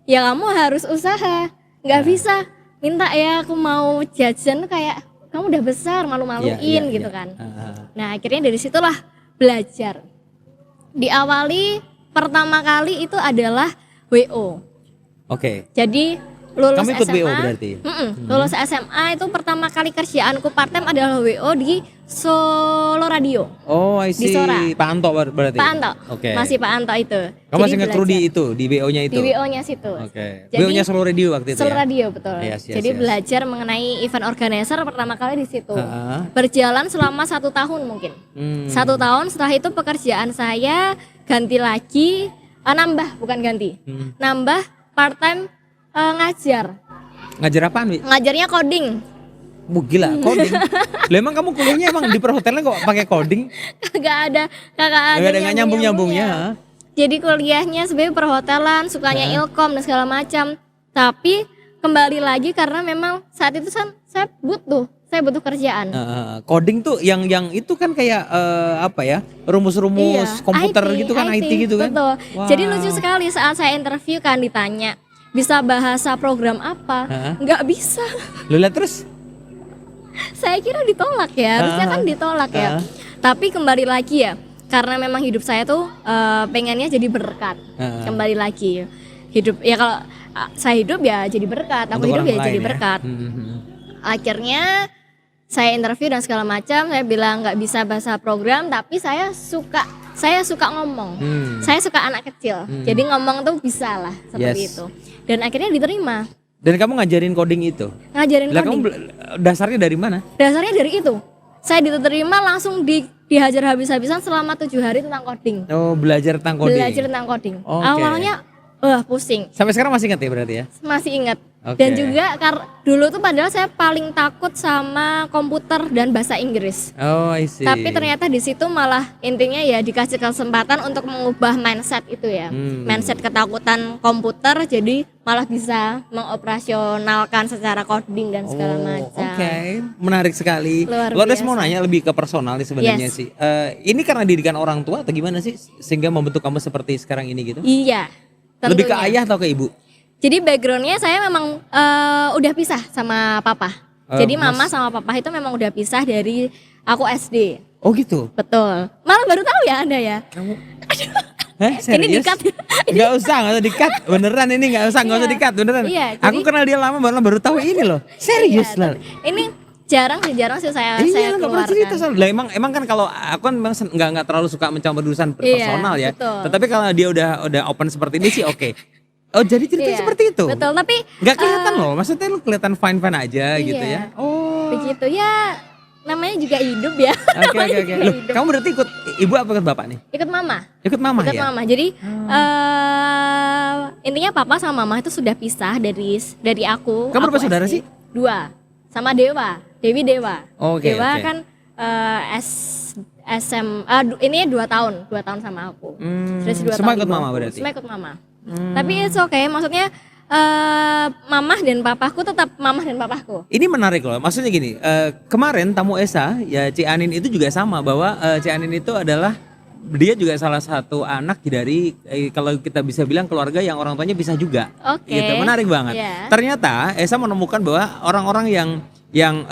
Speaker 1: ya kamu harus usaha. Nggak bisa minta ya aku mau jajan kayak kamu udah besar malu-maluin
Speaker 2: Iya,
Speaker 1: gitu
Speaker 2: iya.
Speaker 1: kan. Nah akhirnya dari situlah belajar. Diawali pertama kali itu adalah WO.
Speaker 2: Oke.
Speaker 1: Jadi lulus
Speaker 2: Kamu ikut
Speaker 1: SMA,
Speaker 2: WO berarti?
Speaker 1: lulus SMA itu pertama kali kerjaanku part time adalah WO di Solo Radio.
Speaker 2: Oh, I see.
Speaker 1: Di Sora.
Speaker 2: Pak Anto berarti.
Speaker 1: Pak Anto,
Speaker 2: Oke.
Speaker 1: masih Pak Anto itu.
Speaker 2: Kamu masih
Speaker 1: Jadi
Speaker 2: nge-crew di
Speaker 1: belajar.
Speaker 2: itu, di WO-nya itu.
Speaker 1: Di WO-nya situ.
Speaker 2: Oke.
Speaker 1: Jadi,
Speaker 2: WO-nya Solo Radio waktu itu
Speaker 1: Solo
Speaker 2: ya.
Speaker 1: Radio betul.
Speaker 2: Yes.
Speaker 1: Jadi belajar mengenai event organizer pertama kali di situ.
Speaker 2: Heeh.
Speaker 1: Berjalan selama 1 tahun mungkin. 1 tahun setelah itu pekerjaan saya ganti lagi, nambah bukan ganti, nambah part time ngajar.
Speaker 2: Ngajar apaan, Wi?
Speaker 1: Ngajarnya coding.
Speaker 2: Gila, coding. Lah emang kamu kuliahnya emang di perhotelan kok pakai coding?
Speaker 1: Kagak ada
Speaker 2: Nggak nyambung-nyambungnya.
Speaker 1: Jadi kuliahnya sebenarnya perhotelan, sukanya ilkom dan segala macam. Tapi kembali lagi karena memang saat itu kan saya butuh kerjaan.
Speaker 2: Coding tuh yang itu kan kayak apa ya? Rumus-rumus komputer
Speaker 1: IT,
Speaker 2: gitu kan, IT gitu kan.
Speaker 1: Betul.
Speaker 2: Wow.
Speaker 1: Jadi lucu sekali saat saya interview kan ditanya bisa bahasa program apa? Nggak bisa.
Speaker 2: Lola terus?
Speaker 1: Saya kira ditolak ya, harusnya kan ditolak ya. Tapi kembali lagi ya, karena memang hidup saya tuh pengennya jadi berkat. Kembali lagi hidup ya, kalau saya hidup ya jadi berkat, aku
Speaker 2: Untuk
Speaker 1: hidup
Speaker 2: orang
Speaker 1: ya jadi
Speaker 2: lain
Speaker 1: berkat. Akhirnya saya interview dan segala macam, saya bilang nggak bisa bahasa program, tapi saya suka ngomong. Saya suka anak kecil, jadi ngomong tuh bisa lah seperti
Speaker 2: Yes.
Speaker 1: itu. Dan akhirnya diterima.
Speaker 2: Dan kamu ngajarin coding itu?
Speaker 1: Ngajarin
Speaker 2: Lah
Speaker 1: coding.
Speaker 2: kamu dasarnya dari mana?
Speaker 1: Dasarnya dari itu. Saya diterima langsung dihajar habis-habisan selama 7 hari tentang coding.
Speaker 2: Oh, belajar tentang coding.
Speaker 1: Belajar tentang coding.
Speaker 2: Oke.
Speaker 1: Awalnya pusing,
Speaker 2: Sampai sekarang masih ingat ya berarti ya?
Speaker 1: masih ingat.
Speaker 2: Oke.
Speaker 1: Dan juga dulu tuh padahal saya paling takut sama komputer dan bahasa Inggris.
Speaker 2: Oh, I see.
Speaker 1: Tapi ternyata di situ malah intinya ya dikasih kesempatan untuk mengubah mindset itu ya. Mindset ketakutan komputer jadi malah bisa mengoperasionalkan secara coding dan segala macam.
Speaker 2: Oke, menarik sekali.
Speaker 1: Luar
Speaker 2: Lourdes mau
Speaker 1: biasa.
Speaker 2: nanya lebih ke personal nih sebenarnya
Speaker 1: Yes.
Speaker 2: sih. Ini karena didikan orang tua atau gimana sih sehingga membentuk kamu seperti sekarang ini gitu?
Speaker 1: Iya.
Speaker 2: Lebih ke
Speaker 1: tentunya.
Speaker 2: ayah atau ke ibu?
Speaker 1: Jadi backgroundnya saya memang udah pisah sama papa. Jadi mama sama papa itu memang udah pisah dari aku SD.
Speaker 2: Oh gitu.
Speaker 1: Betul. Malah baru tahu ya Anda ya.
Speaker 2: Kamu
Speaker 1: Ini
Speaker 2: serius?
Speaker 1: di-cut.
Speaker 2: Nggak usah di-cut. Beneran ini nggak usah
Speaker 1: Iya.
Speaker 2: di-cut beneran.
Speaker 1: Iya,
Speaker 2: Aku
Speaker 1: jadi-
Speaker 2: kenal dia lama baru tahu ini loh. Serius
Speaker 1: Iya,
Speaker 2: lah.
Speaker 1: Ini jarang sih saya
Speaker 2: Iya, nggak pernah cerita
Speaker 1: keluarkan.
Speaker 2: soal. Lah emang kan kalau aku kan memang nggak terlalu suka mencampur urusan
Speaker 1: Iya,
Speaker 2: personal ya.
Speaker 1: betul.
Speaker 2: Tetapi kalau dia udah open seperti ini sih oke. Oh jadi ceritanya
Speaker 1: Iya,
Speaker 2: seperti itu.
Speaker 1: Betul, tapi
Speaker 2: Nggak kelihatan loh, maksudnya lu kelihatan fine aja gitu
Speaker 1: Iya.
Speaker 2: ya. Oh.
Speaker 1: begitu ya, namanya juga hidup ya.
Speaker 2: Oke
Speaker 1: Namanya
Speaker 2: oke.
Speaker 1: juga
Speaker 2: Loh,
Speaker 1: hidup.
Speaker 2: kamu berarti ikut ibu apa ikut bapak nih?
Speaker 1: Ikut mama.
Speaker 2: Ikut mama
Speaker 1: Ikut
Speaker 2: ya.
Speaker 1: mama. Jadi intinya papa sama mama itu sudah pisah dari aku.
Speaker 2: Kamu berapa
Speaker 1: Aku
Speaker 2: saudara
Speaker 1: SD.
Speaker 2: sih?
Speaker 1: 2. Sama Dewi Dewa.
Speaker 2: Oke,
Speaker 1: Dewa
Speaker 2: oke.
Speaker 1: kan ini 2 tahun sama aku. Terus 2
Speaker 2: semua
Speaker 1: tahun
Speaker 2: ikut
Speaker 1: di
Speaker 2: mama
Speaker 1: bawahku.
Speaker 2: berarti?
Speaker 1: Semua ikut mama. Tapi it's okay, maksudnya mamah dan papaku tetap mamah dan papaku.
Speaker 2: Ini menarik loh, maksudnya gini, kemarin tamu Esa, ya Ci Anin itu juga sama bahwa Ci Anin itu adalah dia juga salah satu anak dari kalau kita bisa bilang keluarga yang orang tuanya pisah juga.
Speaker 1: Oke.
Speaker 2: Gitu, menarik banget.
Speaker 1: Iya.
Speaker 2: Ternyata Esa menemukan bahwa orang-orang yang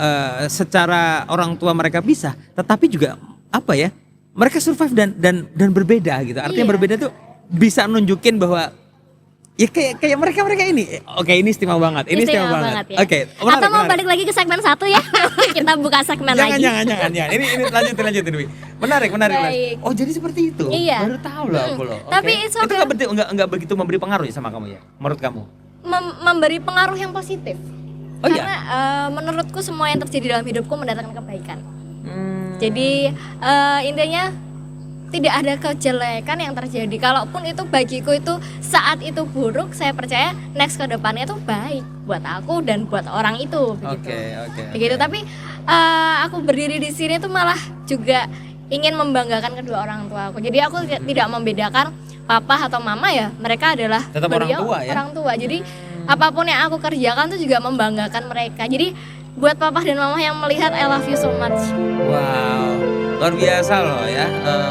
Speaker 2: secara orang tua mereka pisah, tetapi juga apa ya? Mereka survive dan berbeda gitu. Artinya
Speaker 1: Iya.
Speaker 2: berbeda tuh bisa nunjukin bahwa ya kayak mereka ini. Oke, ini istimewa banget. Ini istimewa banget.
Speaker 1: ya.
Speaker 2: Oke,
Speaker 1: Atau mau balik lagi ke segmen 1 ya? Kita buka segmen
Speaker 2: jangan,
Speaker 1: lagi.
Speaker 2: jangan. Ini lanjutin Wi. Menarik.
Speaker 1: Baik.
Speaker 2: Oh, jadi seperti itu.
Speaker 1: Iya.
Speaker 2: Baru tahu loh aku loh.
Speaker 1: Tapi
Speaker 2: Oke.
Speaker 1: it's
Speaker 2: Itu
Speaker 1: okay.
Speaker 2: nggak begitu memberi pengaruh ya sama kamu ya? Menurut kamu?
Speaker 1: Memberi pengaruh yang positif.
Speaker 2: Oh,
Speaker 1: Karena menurutku semua yang terjadi dalam hidupku mendatangkan kebaikan.
Speaker 2: Hmm.
Speaker 1: Jadi intinya tidak ada kejelekan yang terjadi. Kalaupun itu bagiku itu saat itu buruk, saya percaya next ke depannya itu baik buat aku dan buat orang itu begitu.
Speaker 2: Oke.
Speaker 1: Begitu. Tapi aku berdiri di sini tuh malah juga ingin membanggakan kedua orang tua aku. Jadi aku tidak membedakan papa atau mama ya. Mereka adalah
Speaker 2: Tetap orang
Speaker 1: beliau
Speaker 2: tua ya?
Speaker 1: Orang tua. Jadi apapun yang aku kerjakan tuh juga membanggakan mereka. Jadi buat papa dan mama yang melihat, I love you so much.
Speaker 2: Wow. Luar biasa loh ya,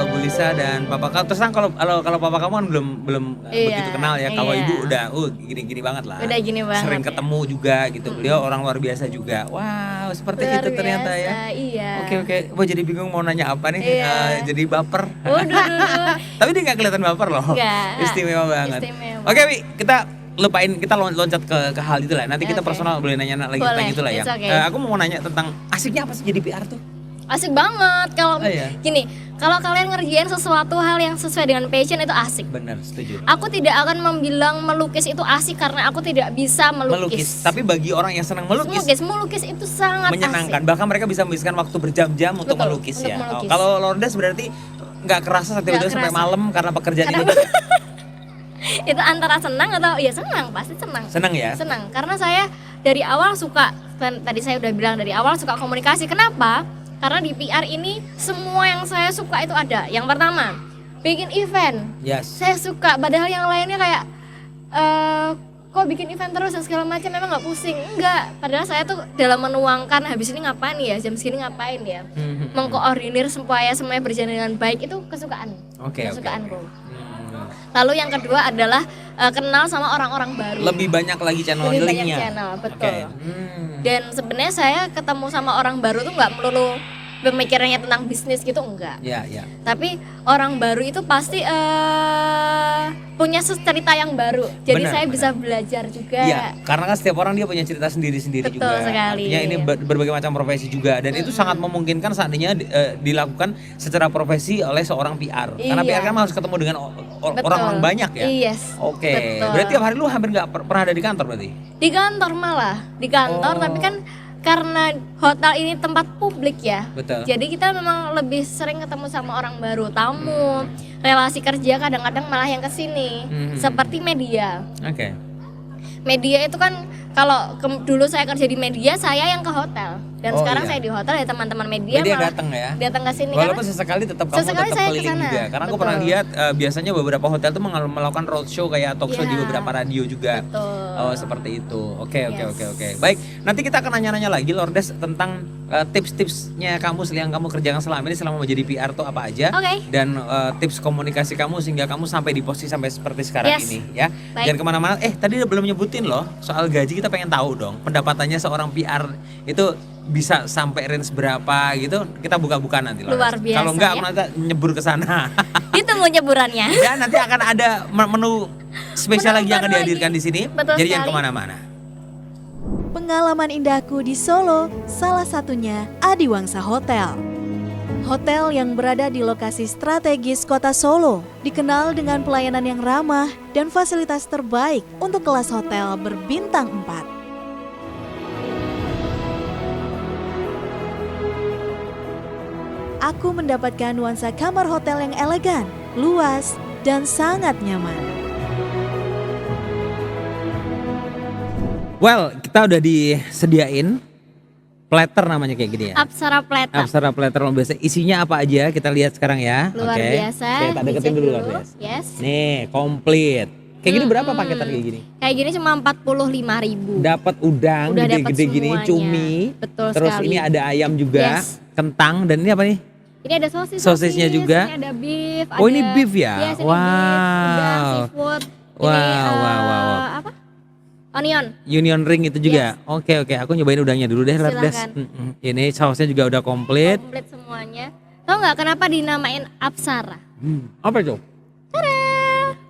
Speaker 2: Bu Lisa dan papa kamu. Terus kan kalau papa kamu kan belum
Speaker 1: Iya,
Speaker 2: begitu kenal ya. Kalau
Speaker 1: iya.
Speaker 2: ibu udah gini banget lah.
Speaker 1: Udah gini banget
Speaker 2: Sering
Speaker 1: ya.
Speaker 2: ketemu juga gitu. Beliau orang luar biasa juga. Wow, seperti
Speaker 1: Luar
Speaker 2: itu ternyata
Speaker 1: biasa,
Speaker 2: ya.
Speaker 1: Iya.
Speaker 2: Oke. Wah, jadi bingung mau nanya apa nih.
Speaker 1: Iya.
Speaker 2: Jadi baper.
Speaker 1: Waduh.
Speaker 2: Tapi dia nggak kelihatan baper loh.
Speaker 1: Nggak.
Speaker 2: Istimewa banget.
Speaker 1: Istimewa.
Speaker 2: Oke, Wi, kita loncat ke hal itu lah. Nanti kita
Speaker 1: Oke.
Speaker 2: personal boleh nanya lagi
Speaker 1: Boleh,
Speaker 2: tentang itu lah ya.
Speaker 1: it's okay.
Speaker 2: Aku mau nanya tentang asiknya apa sih jadi PR tuh?
Speaker 1: Asik banget kalau
Speaker 2: Oh, iya.
Speaker 1: gini, kalau kalian ngerjain sesuatu hal yang sesuai dengan passion itu asik.
Speaker 2: Benar, setuju.
Speaker 1: Aku tidak akan membilang melukis itu asik karena aku tidak bisa melukis.
Speaker 2: Tapi bagi orang yang senang melukis
Speaker 1: Melukis itu sangat
Speaker 2: menyenangkan.
Speaker 1: asik.
Speaker 2: Bahkan mereka bisa menghabiskan waktu berjam-jam untuk
Speaker 1: Betul,
Speaker 2: melukis
Speaker 1: untuk
Speaker 2: ya.
Speaker 1: melukis.
Speaker 2: Kalau Lordes berarti nggak kerasa sampai
Speaker 1: Nggak
Speaker 2: sampai
Speaker 1: kerasa.
Speaker 2: malam karena pekerjaan
Speaker 1: Karena-
Speaker 2: ini.
Speaker 1: Itu antara senang atau ya senang, pasti senang.
Speaker 2: Senang ya?
Speaker 1: Senang karena saya dari awal suka, tadi saya udah bilang dari awal suka komunikasi. Kenapa? Karena di PR ini semua yang saya suka itu ada. Yang pertama, bikin event.
Speaker 2: Yes.
Speaker 1: Saya suka, padahal yang lainnya kayak kok bikin event terus dan segala macam, memang nggak pusing. Enggak, padahal saya tuh dalam menuangkan habis ini ngapain ya, jam segini ngapain ya, mengkoordinir supaya semuanya berjalan dengan baik, itu kesukaan.
Speaker 2: Oke.
Speaker 1: Kesukaanku. Lalu yang kedua adalah kenal sama orang-orang baru.
Speaker 2: Lebih banyak lagi channel
Speaker 1: Lebih banyak
Speaker 2: linknya.
Speaker 1: channel, betul.
Speaker 2: Oke.
Speaker 1: Dan sebenarnya saya ketemu sama orang baru tuh nggak melulu pemikirannya tentang bisnis gitu, enggak.
Speaker 2: Ya.
Speaker 1: Tapi orang baru itu pasti punya cerita yang baru. Jadi
Speaker 2: Benar,
Speaker 1: saya
Speaker 2: benar.
Speaker 1: bisa belajar juga.
Speaker 2: Iya, karena kan setiap orang dia punya cerita sendiri-sendiri
Speaker 1: Betul
Speaker 2: juga.
Speaker 1: sekali.
Speaker 2: Artinya ini berbagai macam profesi juga dan itu sangat memungkinkan seandainya dilakukan secara profesi oleh seorang PR. Karena
Speaker 1: Iya.
Speaker 2: PR kan harus ketemu dengan
Speaker 1: Betul.
Speaker 2: orang-orang banyak ya.
Speaker 1: Yes.
Speaker 2: Oke.
Speaker 1: Betul.
Speaker 2: Berarti tiap hari lu hampir nggak pernah ada di kantor berarti?
Speaker 1: Di kantor malah, di kantor,
Speaker 2: Oh.
Speaker 1: tapi kan karena hotel ini tempat publik ya.
Speaker 2: Betul.
Speaker 1: Jadi kita memang lebih sering ketemu sama orang baru, tamu, relasi kerja kadang-kadang malah yang kesini. Seperti media.
Speaker 2: Oke.
Speaker 1: Media itu kan kalau dulu saya kerja di media, saya yang ke hotel. Dan
Speaker 2: Oh,
Speaker 1: sekarang
Speaker 2: iya.
Speaker 1: saya di hotel ya teman-teman media
Speaker 2: Media
Speaker 1: malah
Speaker 2: datang ya.
Speaker 1: datang ke sini
Speaker 2: Walaupun
Speaker 1: karena
Speaker 2: sesekali tetap kamu
Speaker 1: sesekali
Speaker 2: tetap
Speaker 1: saya
Speaker 2: keliling
Speaker 1: kesana.
Speaker 2: juga. Karena aku
Speaker 1: Betul.
Speaker 2: pernah lihat biasanya beberapa hotel tuh melakukan roadshow kayak talk show di
Speaker 1: Iya.
Speaker 2: beberapa radio juga.
Speaker 1: Betul.
Speaker 2: Oh, seperti itu. Oke.
Speaker 1: Yes.
Speaker 2: Baik, nanti kita akan nanya-nanya lagi Lordes tentang tips-tipsnya kamu yang kamu kerjakan selama ini selama menjadi PR tuh apa aja.
Speaker 1: Oke.
Speaker 2: Dan tips komunikasi kamu sehingga kamu sampai di posisi sampai seperti sekarang
Speaker 1: Yes.
Speaker 2: ini ya.
Speaker 1: Baik.
Speaker 2: Jangan kemana-mana. Tadi belum nyebutin loh soal gaji, kita pengen tahu dong. Pendapatannya seorang PR itu bisa sampai range berapa gitu, kita buka-buka nanti Lordes.
Speaker 1: Luar biasa,
Speaker 2: Kalau enggak
Speaker 1: ya.
Speaker 2: aku nanti nyebur ke sana.
Speaker 1: Ditunggu nyeburannya.
Speaker 2: Ya, nanti akan ada menu spesial lagi yang akan
Speaker 1: Menu baru
Speaker 2: dihadirkan
Speaker 1: lagi.
Speaker 2: di sini.
Speaker 1: Betul
Speaker 2: Jadi jangan
Speaker 1: sekali.
Speaker 2: kemana-mana.
Speaker 3: Pengalaman indahku di Solo, salah satunya Adiwangsa Hotel. Hotel yang berada di lokasi strategis kota Solo, dikenal dengan pelayanan yang ramah dan fasilitas terbaik untuk kelas hotel berbintang 4. Aku mendapatkan nuansa kamar hotel yang elegan, luas, dan sangat nyaman.
Speaker 2: Well, kita udah disediain platter namanya kayak gini ya.
Speaker 1: Apsara Platter.
Speaker 2: Apsara platter luar biasa. Isinya apa aja kita lihat sekarang ya.
Speaker 1: Luar
Speaker 2: Oke.
Speaker 1: biasa.
Speaker 2: Oke, tak deketin
Speaker 1: dicek
Speaker 2: dulu Lordes.
Speaker 1: Yes.
Speaker 2: Nih, komplit. Kayak gini berapa paketan kayak gini?
Speaker 1: Kayak gini cuma 45.000.
Speaker 2: Dapat udang
Speaker 1: Udah dapat
Speaker 2: gede-gede gini,
Speaker 1: semuanya.
Speaker 2: cumi.
Speaker 1: Betul
Speaker 2: Terus
Speaker 1: sekali.
Speaker 2: ini ada ayam juga,
Speaker 1: Yes.
Speaker 2: kentang dan ini apa nih?
Speaker 1: Ini ada sosis,
Speaker 2: Sosisnya juga?
Speaker 1: ini ada beef,
Speaker 2: Oh,
Speaker 1: ada,
Speaker 2: ini beef ya?
Speaker 1: Yes, ini
Speaker 2: Wow.
Speaker 1: beef, udang, seafood. Ini
Speaker 2: Wow.
Speaker 1: apa? Onion.
Speaker 2: Union ring itu juga. Oke, aku nyobain udangnya dulu deh, Des.
Speaker 1: Silakan.
Speaker 2: Ini sausnya juga udah komplit.
Speaker 1: Komplit semuanya. Tahu nggak kenapa dinamain Apsara?
Speaker 2: Apa itu?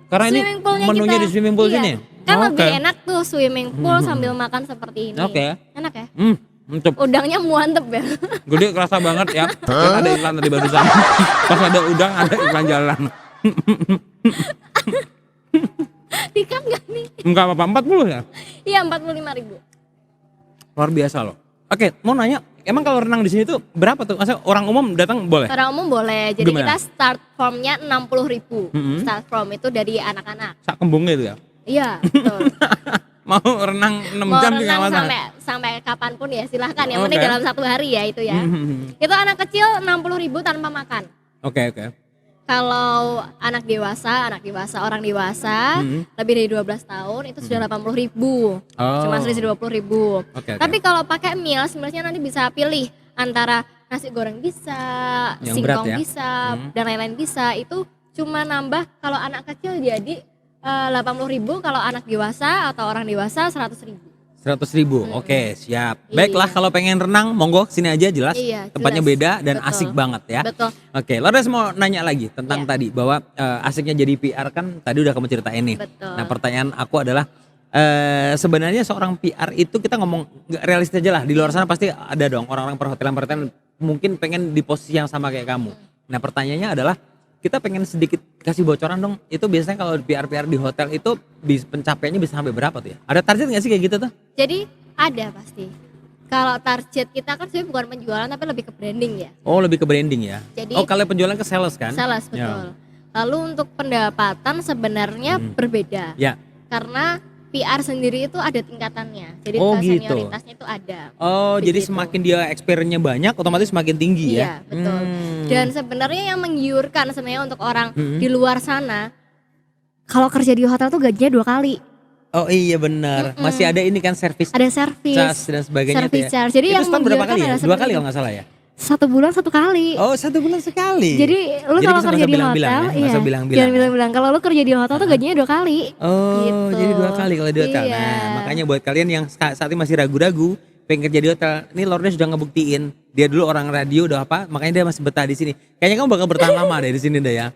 Speaker 2: Karena ini
Speaker 1: Swimming poolnya
Speaker 2: menunya
Speaker 1: kita.
Speaker 2: di swimming pool
Speaker 1: Iya.
Speaker 2: sini.
Speaker 1: Kan
Speaker 2: Oke.
Speaker 1: lebih enak tuh swimming pool sambil makan seperti ini.
Speaker 2: Oke.
Speaker 1: Enak ya?
Speaker 2: Mantep.
Speaker 1: Udangnya muantep ya.
Speaker 2: Gede, kerasa banget ya. Kan ada iklan tadi barusan. Pas ada udang ada iklan jalan.
Speaker 1: Dikat nggak nih?
Speaker 2: Enggak apa-apa, 40 ya?
Speaker 1: Iya 45.000.
Speaker 2: Luar biasa loh. Oke, mau nanya, emang kalau renang di sini tuh berapa tuh? Masa orang umum datang boleh?
Speaker 1: Orang umum boleh. Jadi
Speaker 2: Gimana?
Speaker 1: kita start formnya 60.000.
Speaker 2: Mm-mm.
Speaker 1: Start form itu dari anak-anak.
Speaker 2: Sak kembungnya itu ya?
Speaker 1: Iya, betul.
Speaker 2: Mau renang 6
Speaker 1: Mau
Speaker 2: jam juga
Speaker 1: renang
Speaker 2: masalah.
Speaker 1: sampai kapanpun ya silahkan. Yang penting
Speaker 2: Oke.
Speaker 1: dalam 1 hari ya itu ya.
Speaker 2: Mhm.
Speaker 1: Itu anak kecil 60.000 tanpa makan.
Speaker 2: Oke.
Speaker 1: Kalau anak dewasa, orang dewasa lebih dari 12 tahun itu sudah 80.000.
Speaker 2: Oh.
Speaker 1: Cuma 120.000.
Speaker 2: Oke.
Speaker 1: Tapi kalau pakai mealsnya nanti bisa pilih antara nasi goreng bisa,
Speaker 2: Yang berat
Speaker 1: singkong
Speaker 2: ya?
Speaker 1: bisa, dan lain-lain bisa. Itu cuma nambah kalau anak kecil jadi 80.000, kalau anak dewasa atau orang dewasa 100.000.
Speaker 2: 100.000, oke siap. Baiklah,
Speaker 1: Iya.
Speaker 2: kalau pengen renang, monggo sini aja jelas.
Speaker 1: Iya,
Speaker 2: Tempatnya
Speaker 1: jelas.
Speaker 2: beda dan
Speaker 1: Betul.
Speaker 2: asik banget ya.
Speaker 1: Betul.
Speaker 2: Oke, Lourdes mau nanya lagi tentang
Speaker 1: Iya.
Speaker 2: tadi bahwa asiknya jadi PR kan tadi udah kamu ceritain nih.
Speaker 1: Betul.
Speaker 2: Nah pertanyaan aku adalah sebenarnya seorang PR itu kita ngomong nggak realistis aja lah. Di luar sana pasti ada dong orang-orang perhotelan mungkin pengen di posisi yang sama kayak kamu. Nah pertanyaannya adalah kita pengen sedikit kasih bocoran dong. Itu biasanya kalau PR di hotel itu pencapaiannya bisa sampai berapa tuh ya? Ada target nggak sih kayak gitu tuh?
Speaker 1: Jadi ada pasti. Kalau target kita kan sebenarnya bukan penjualan tapi lebih ke branding ya.
Speaker 2: Oh lebih ke branding ya?
Speaker 1: Jadi-
Speaker 2: oh kalau penjualan ke sales kan?
Speaker 1: Sales betul. Lalu untuk pendapatan sebenarnya berbeda.
Speaker 2: Ya.
Speaker 1: Karena PR sendiri itu ada tingkatannya. Jadi
Speaker 2: Oh,
Speaker 1: tingkat
Speaker 2: gitu.
Speaker 1: senioritasnya itu ada.
Speaker 2: Oh jadi
Speaker 1: Begitu.
Speaker 2: semakin dia experience-nya banyak otomatis semakin tinggi ya?
Speaker 1: Iya, betul. Dan sebenarnya yang menggiurkan sebenarnya untuk orang
Speaker 2: Hmm.
Speaker 1: di luar sana, kalau kerja di hotel tuh gajinya 2 kali.
Speaker 2: Oh iya benar. Masih ada ini kan service
Speaker 1: Ada servis,
Speaker 2: charge dan sebagainya tuh
Speaker 1: service
Speaker 2: ya.
Speaker 1: charge. Jadi
Speaker 2: itu
Speaker 1: yang
Speaker 2: setahun berapa
Speaker 1: menggiurkan
Speaker 2: kali ya?
Speaker 1: adalah
Speaker 2: 2
Speaker 1: seperti
Speaker 2: kali
Speaker 1: itu.
Speaker 2: kalau nggak salah ya?
Speaker 1: 1 bulan 1 kali.
Speaker 2: Oh 1 bulan sekali.
Speaker 1: Jadi lu
Speaker 2: Jadi
Speaker 1: kalau
Speaker 2: bisa
Speaker 1: kerja di
Speaker 2: bilang-bilang
Speaker 1: hotel,
Speaker 2: ya, nggak usah bilang-bilang
Speaker 1: jangan
Speaker 2: ya.
Speaker 1: bilang-bilang. Kalau lu kerja di hotel tuh gajinya 2 kali.
Speaker 2: Oh
Speaker 1: Gitu.
Speaker 2: jadi 2 kali kalau di hotel.
Speaker 1: Iya.
Speaker 2: Nah makanya buat kalian yang saat ini masih ragu-ragu pengen kerja di hotel, ini Lourdes sudah ngebuktiin dia dulu orang radio udah apa, makanya dia masih betah di sini. Kayaknya kamu bakal bertahan lama deh di sini deh ya.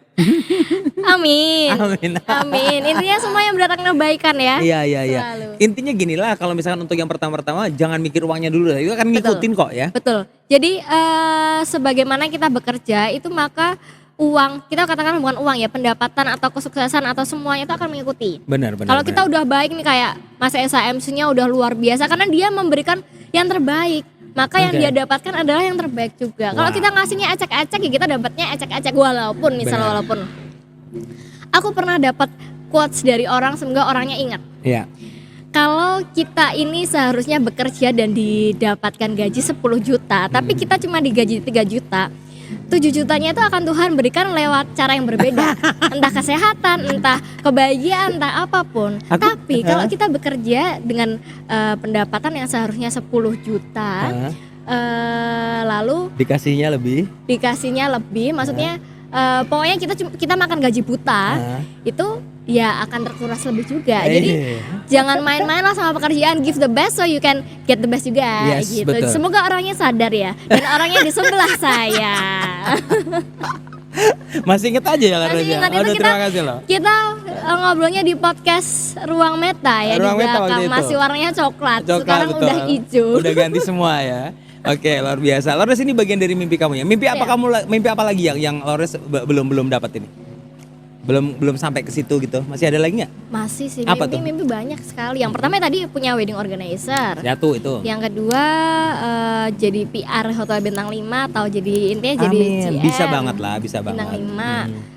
Speaker 1: Amin.
Speaker 2: Amin.
Speaker 1: Amin. Intinya semua yang berdatang kebaikan ya.
Speaker 2: Iya.
Speaker 1: Selalu.
Speaker 2: Intinya gini lah, kalau misalkan untuk yang pertama-tama jangan mikir uangnya dulu lah. Itu akan ngikutin kok ya.
Speaker 1: Betul. Jadi sebagaimana kita bekerja itu maka uang, kita katakan bukan uang ya, pendapatan atau kesuksesan atau semuanya itu akan mengikuti.
Speaker 2: Benar.
Speaker 1: Kalau kita udah baik nih kayak Mas Esa MC-nya udah luar biasa karena dia memberikan yang terbaik. Maka yang
Speaker 2: Oke.
Speaker 1: dia dapatkan adalah yang terbaik juga. Kalau
Speaker 2: Wah.
Speaker 1: kita ngasihnya acak-acak ya kita dapatnya acak-acak walaupun misalnya
Speaker 2: Benar.
Speaker 1: walaupun aku pernah dapat quotes dari orang semoga orangnya ingat.
Speaker 2: Iya.
Speaker 1: Kalau kita ini seharusnya bekerja dan didapatkan gaji 10 juta, tapi kita cuma digaji 3 juta. 7 jutanya itu akan Tuhan berikan lewat cara yang berbeda. Entah kesehatan, entah kebahagiaan, entah apapun. Tapi kalau kita bekerja dengan pendapatan yang seharusnya 10 juta, lalu
Speaker 2: Dikasihnya lebih.
Speaker 1: dikasihnya lebih, maksudnya pokoknya kita makan gaji buta, itu ya akan terkuras lebih juga. Jadi jangan main-main lah sama pekerjaan, give the best so you can get the best juga.
Speaker 2: Yes,
Speaker 1: gitu.
Speaker 2: betul.
Speaker 1: Semoga orangnya sadar ya, dan orangnya di sebelah saya.
Speaker 2: Masih inget aja ya Lourdes
Speaker 1: Masih
Speaker 2: ya.
Speaker 1: ingat itu
Speaker 2: Aduh,
Speaker 1: kita-
Speaker 2: terima kasih loh.
Speaker 1: Kita ngobrolnya di podcast Ruang Meta ya,
Speaker 2: Ruang
Speaker 1: di
Speaker 2: Meta
Speaker 1: belakang
Speaker 2: waktu itu.
Speaker 1: masih warnanya coklat.
Speaker 2: Coklat,
Speaker 1: Sekarang
Speaker 2: betul.
Speaker 1: udah hijau.
Speaker 2: Udah ganti semua ya. Oke, luar biasa. Lourdes ini bagian dari mimpi kamu ya. Mimpi apa
Speaker 1: Iya.
Speaker 2: mimpi apa lagi yang Lourdes belum dapat ini? Belum sampai ke situ gitu. Masih ada lagi nggak?
Speaker 1: Masih sih,
Speaker 2: Apa tuh?
Speaker 1: mimpi banyak sekali. Yang pertama tadi punya wedding organizer.
Speaker 2: Satu itu.
Speaker 1: Yang kedua jadi PR Hotel Bintang 5 atau jadi intinya jadi
Speaker 2: Amin.
Speaker 1: GM
Speaker 2: Bisa banget lah, bisa
Speaker 1: Bintang
Speaker 2: banget.
Speaker 1: 5.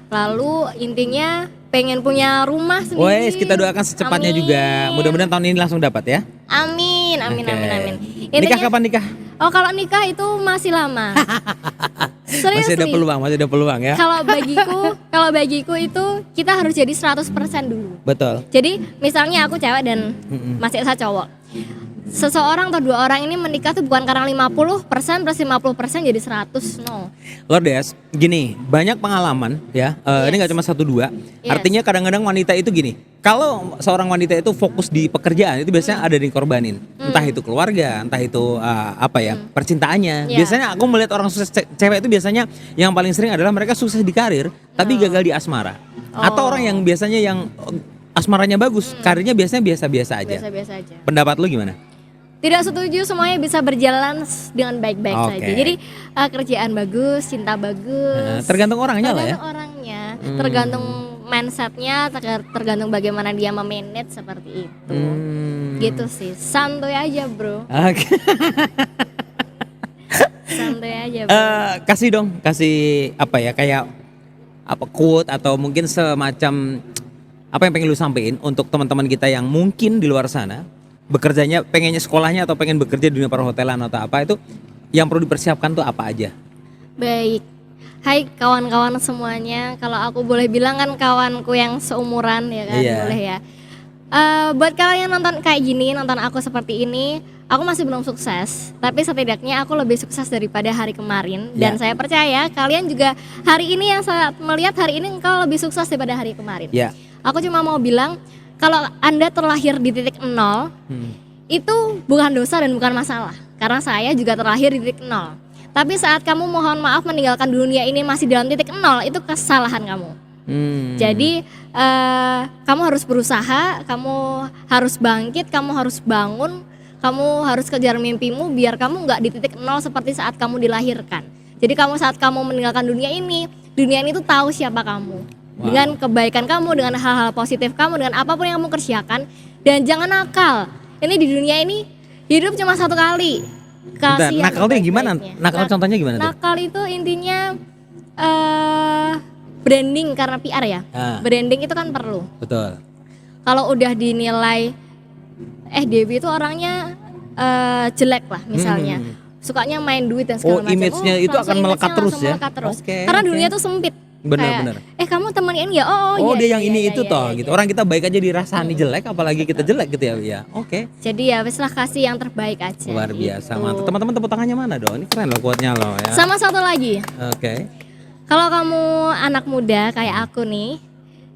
Speaker 1: Lalu intinya pengen punya rumah sendiri.
Speaker 2: Wes, kita doakan secepatnya
Speaker 1: Amin.
Speaker 2: juga. Mudah-mudahan tahun ini langsung dapat ya.
Speaker 1: Amin, amin,
Speaker 2: Oke.
Speaker 1: amin, amin.
Speaker 2: Nikah
Speaker 1: Intinya-
Speaker 2: kapan nikah?
Speaker 1: Oh, kalau nikah itu masih lama.
Speaker 2: Masih ada peluang ya.
Speaker 1: Kalau bagiku itu kita harus jadi 100% dulu.
Speaker 2: Betul.
Speaker 1: Jadi misalnya aku cewek dan Mas Esa cowok. seseorang atau 2 orang ini menikah tuh bukan karena 50% plus 50% jadi 100, no.
Speaker 2: Lordes, gini, banyak pengalaman ya. Ini nggak cuma 1-2.
Speaker 1: Yes.
Speaker 2: Artinya kadang-kadang wanita itu gini. Kalau seorang wanita itu fokus di pekerjaan itu biasanya ada dikorbanin. Entah itu keluarga, entah itu percintaannya.
Speaker 1: Yeah.
Speaker 2: Biasanya aku melihat orang sukses cewek itu biasanya yang paling sering adalah mereka sukses di karir tapi gagal di asmara. Atau orang yang biasanya yang asmaranya bagus, karirnya biasanya biasa-biasa aja.
Speaker 1: Biasa-biasa aja.
Speaker 2: Pendapat lu gimana?
Speaker 1: Tidak setuju semuanya bisa berjalan dengan baik-baik
Speaker 2: Oke.
Speaker 1: saja. Jadi kerjaan bagus, cinta bagus.
Speaker 2: Tergantung orangnya lah ya.
Speaker 1: Tergantung orangnya, tergantung mindsetnya, tergantung bagaimana dia memanage seperti itu. Gitu sih, santuy aja bro.
Speaker 2: Oke.
Speaker 1: Santuy aja bro.
Speaker 2: Kasih apa ya, kayak apa quote atau mungkin semacam apa yang pengen lu sampein untuk teman-teman kita yang mungkin di luar sana bekerjanya, pengennya sekolahnya atau pengen bekerja di dunia perhotelan atau apa, itu yang perlu dipersiapkan tuh apa aja?
Speaker 1: Baik. Hai kawan-kawan semuanya, kalau aku boleh bilang kan kawanku yang seumuran ya kan,
Speaker 2: Iya.
Speaker 1: boleh ya. Buat kalian yang nonton kayak gini, nonton aku seperti ini, aku masih belum sukses, tapi setidaknya aku lebih sukses daripada hari kemarin. Dan saya percaya kalian juga hari ini yang saya melihat hari ini engkau lebih sukses daripada hari kemarin.
Speaker 2: Ya.
Speaker 1: Aku cuma mau bilang, kalau Anda terlahir di titik 0, itu bukan dosa dan bukan masalah. Karena saya juga terlahir di titik 0. Tapi saat kamu mohon maaf meninggalkan dunia ini masih dalam titik 0, itu kesalahan kamu. Jadi kamu harus berusaha, kamu harus bangkit, kamu harus bangun, kamu harus kejar mimpimu biar kamu nggak di titik 0 seperti saat kamu dilahirkan. Jadi kamu saat kamu meninggalkan dunia ini tuh tahu siapa kamu.
Speaker 2: Wow.
Speaker 1: Dengan kebaikan kamu, dengan hal-hal positif kamu, dengan apapun yang kamu kerjakan. Dan jangan nakal. Ini di dunia ini hidup cuma satu kali. Kasih yang
Speaker 2: Nakal tuh gimana?
Speaker 1: sebaik-baiknya.
Speaker 2: Nakal contohnya gimana tuh?
Speaker 1: Nakal itu intinya branding karena PR ya. Branding itu kan perlu.
Speaker 2: Betul.
Speaker 1: Kalau udah dinilai Dewi itu orangnya jelek lah misalnya. Sukanya main duit dan segala macam.
Speaker 2: Image-nya itu
Speaker 1: langsung
Speaker 2: akan melekat
Speaker 1: image-nya
Speaker 2: terus
Speaker 1: langsung
Speaker 2: ya?
Speaker 1: melekat terus.
Speaker 2: Oke,
Speaker 1: Karena
Speaker 2: oke.
Speaker 1: dunia tuh sempit.
Speaker 2: Benar-benar.
Speaker 1: Kayak, kamu teman ini ya?
Speaker 2: Oh,
Speaker 1: iya,
Speaker 2: dia yang
Speaker 1: iya,
Speaker 2: ini
Speaker 1: iya,
Speaker 2: itu
Speaker 1: iya,
Speaker 2: toh
Speaker 1: iya,
Speaker 2: gitu.
Speaker 1: iya.
Speaker 2: Orang kita baik aja dirasani jelek, apalagi kita jelek gitu ya. Oke.
Speaker 1: Jadi ya wes lah, kasih yang terbaik aja.
Speaker 2: Luar biasa,
Speaker 1: gitu.
Speaker 2: mantap. Teman-teman tepuk tangannya mana dong? Ini keren loh quote-nya loh ya.
Speaker 1: Sama satu lagi.
Speaker 2: Oke.
Speaker 1: Kalau kamu anak muda kayak aku nih,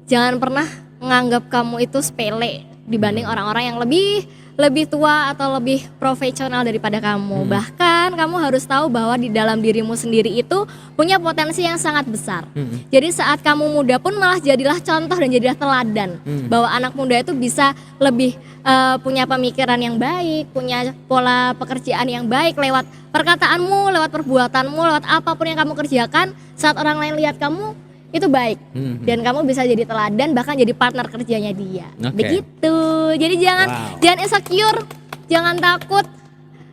Speaker 1: jangan pernah menganggap kamu itu sepele dibanding orang-orang yang lebih tua atau lebih profesional daripada kamu. Bahkan kamu harus tahu bahwa di dalam dirimu sendiri itu punya potensi yang sangat besar. Jadi saat kamu muda pun malah jadilah contoh dan jadilah teladan bahwa anak muda itu bisa lebih punya pemikiran yang baik, punya pola pekerjaan yang baik lewat perkataanmu, lewat perbuatanmu, lewat apapun yang kamu kerjakan. Saat orang lain lihat kamu itu baik dan kamu bisa jadi teladan, bahkan jadi partner kerjanya dia.
Speaker 2: Oke.
Speaker 1: Begitu. Jadi jangan insecure, jangan takut,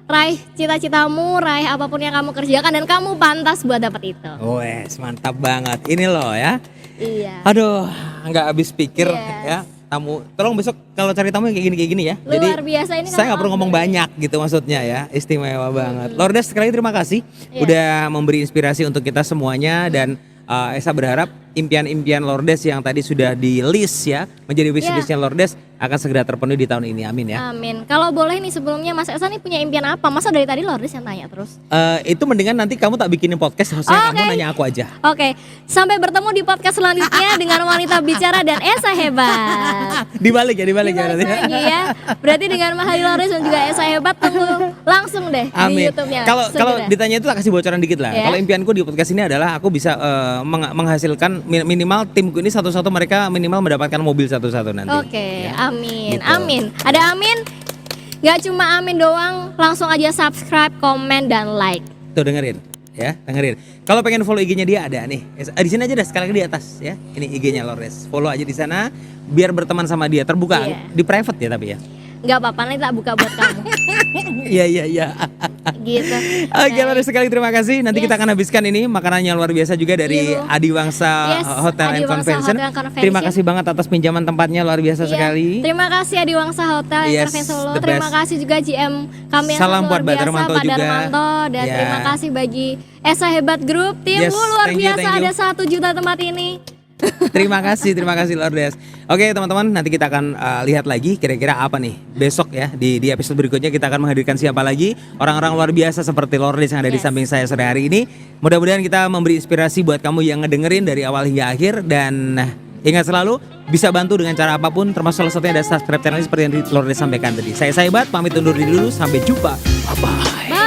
Speaker 1: raih cita-citamu, raih apapun yang kamu kerjakan dan kamu pantas buat dapat itu.
Speaker 2: Wes, mantap banget. Ini loh ya.
Speaker 1: Iya.
Speaker 2: Aduh, nggak habis pikir
Speaker 1: Yes.
Speaker 2: ya. Tamu, tolong besok kalau cari tamu yang kayak gini ya.
Speaker 1: Luar biasa ini.
Speaker 2: Saya nggak perlu ngomong
Speaker 1: banyak.
Speaker 2: banyak gitu maksudnya ya. Istimewa banget. Lordes, sekali lagi terima kasih
Speaker 1: Iya.
Speaker 2: udah memberi inspirasi untuk kita semuanya. Dan Esa berharap impian-impian Lordes yang tadi sudah di list ya menjadi wishlistnya Lordes akan segera terpenuhi di tahun ini. Amin ya.
Speaker 1: Amin. Kalau boleh nih sebelumnya Mas Esa nih punya impian apa? Masa dari tadi Lordes yang tanya terus?
Speaker 2: Itu mendingan nanti kamu tak bikinin podcast, harusnya kamu nanya aku aja.
Speaker 1: Oke, sampai bertemu di podcast selanjutnya dengan wanita bicara dan Esa hebat.
Speaker 2: Dibalik ya.
Speaker 1: Dibalik lagi ya. Berarti dengan Mahali Lordes dan juga Esa hebat, tunggu langsung deh di
Speaker 2: Amin.
Speaker 1: YouTube-nya.
Speaker 2: Kalau
Speaker 1: Segera.
Speaker 2: ditanya itu tak kasih bocoran dikit lah.
Speaker 1: Ya.
Speaker 2: Kalau impianku di podcast ini adalah aku bisa menghasilkan minimal timku ini satu-satu mereka minimal mendapatkan mobil satu-satu nanti.
Speaker 1: Oke,
Speaker 2: Ya.
Speaker 1: amin.
Speaker 2: Gitu.
Speaker 1: Amin. Ada amin? Gak cuma amin doang, langsung aja subscribe, komen dan like.
Speaker 2: Tuh dengerin ya, dengerin. Kalau pengen follow IG-nya dia ada nih. Di sini aja dah, sekali lagi di atas ya. Ini IG-nya Lordes. Follow aja di sana biar berteman sama dia. Terbuka
Speaker 1: Iya.
Speaker 2: di private ya tapi ya.
Speaker 1: Gak apa-apa, nanti tak buka buat kamu.
Speaker 2: Iya.
Speaker 1: Gitu.
Speaker 2: Oke, Lordes, sekali terima kasih. Nanti kita akan habiskan ini makanannya luar biasa juga dari
Speaker 1: Iya.
Speaker 2: Adiwangsa
Speaker 1: Yes,
Speaker 2: Hotel and
Speaker 1: Adiwangsa
Speaker 2: Convention.
Speaker 1: Hotel and Convention.
Speaker 2: Terima kasih banget atas pinjaman tempatnya, luar biasa
Speaker 1: Iya.
Speaker 2: sekali.
Speaker 1: Terima kasih Adiwangsa Hotel yang
Speaker 2: Yes,
Speaker 1: Convention Solo.
Speaker 2: the
Speaker 1: Terima
Speaker 2: best.
Speaker 1: kasih juga GM kami yang
Speaker 2: Salam
Speaker 1: sangat
Speaker 2: buat
Speaker 1: luar
Speaker 2: Mbak
Speaker 1: biasa,
Speaker 2: Darmanto
Speaker 1: Pak
Speaker 2: juga.
Speaker 1: Darmanto. Dan
Speaker 2: Ya.
Speaker 1: terima kasih bagi Esa Hebat Group. Timmu
Speaker 2: Yes,
Speaker 1: luar
Speaker 2: thank you,
Speaker 1: biasa,
Speaker 2: thank you.
Speaker 1: ada 1 juta tempat ini.
Speaker 2: Terima kasih Lordes. Oke teman-teman, nanti kita akan lihat lagi kira-kira apa nih besok ya di episode berikutnya kita akan menghadirkan siapa lagi orang-orang luar biasa seperti Lordes yang ada di
Speaker 1: Yes.
Speaker 2: samping saya sore hari ini. Mudah-mudahan kita memberi inspirasi buat kamu yang ngedengerin dari awal hingga akhir dan ingat selalu bisa bantu dengan cara apapun termasuk salah satunya ada subscribe channel seperti yang Lordes sampaikan tadi. Saya Saibat pamit undur diri dulu, sampai jumpa. Bye bye.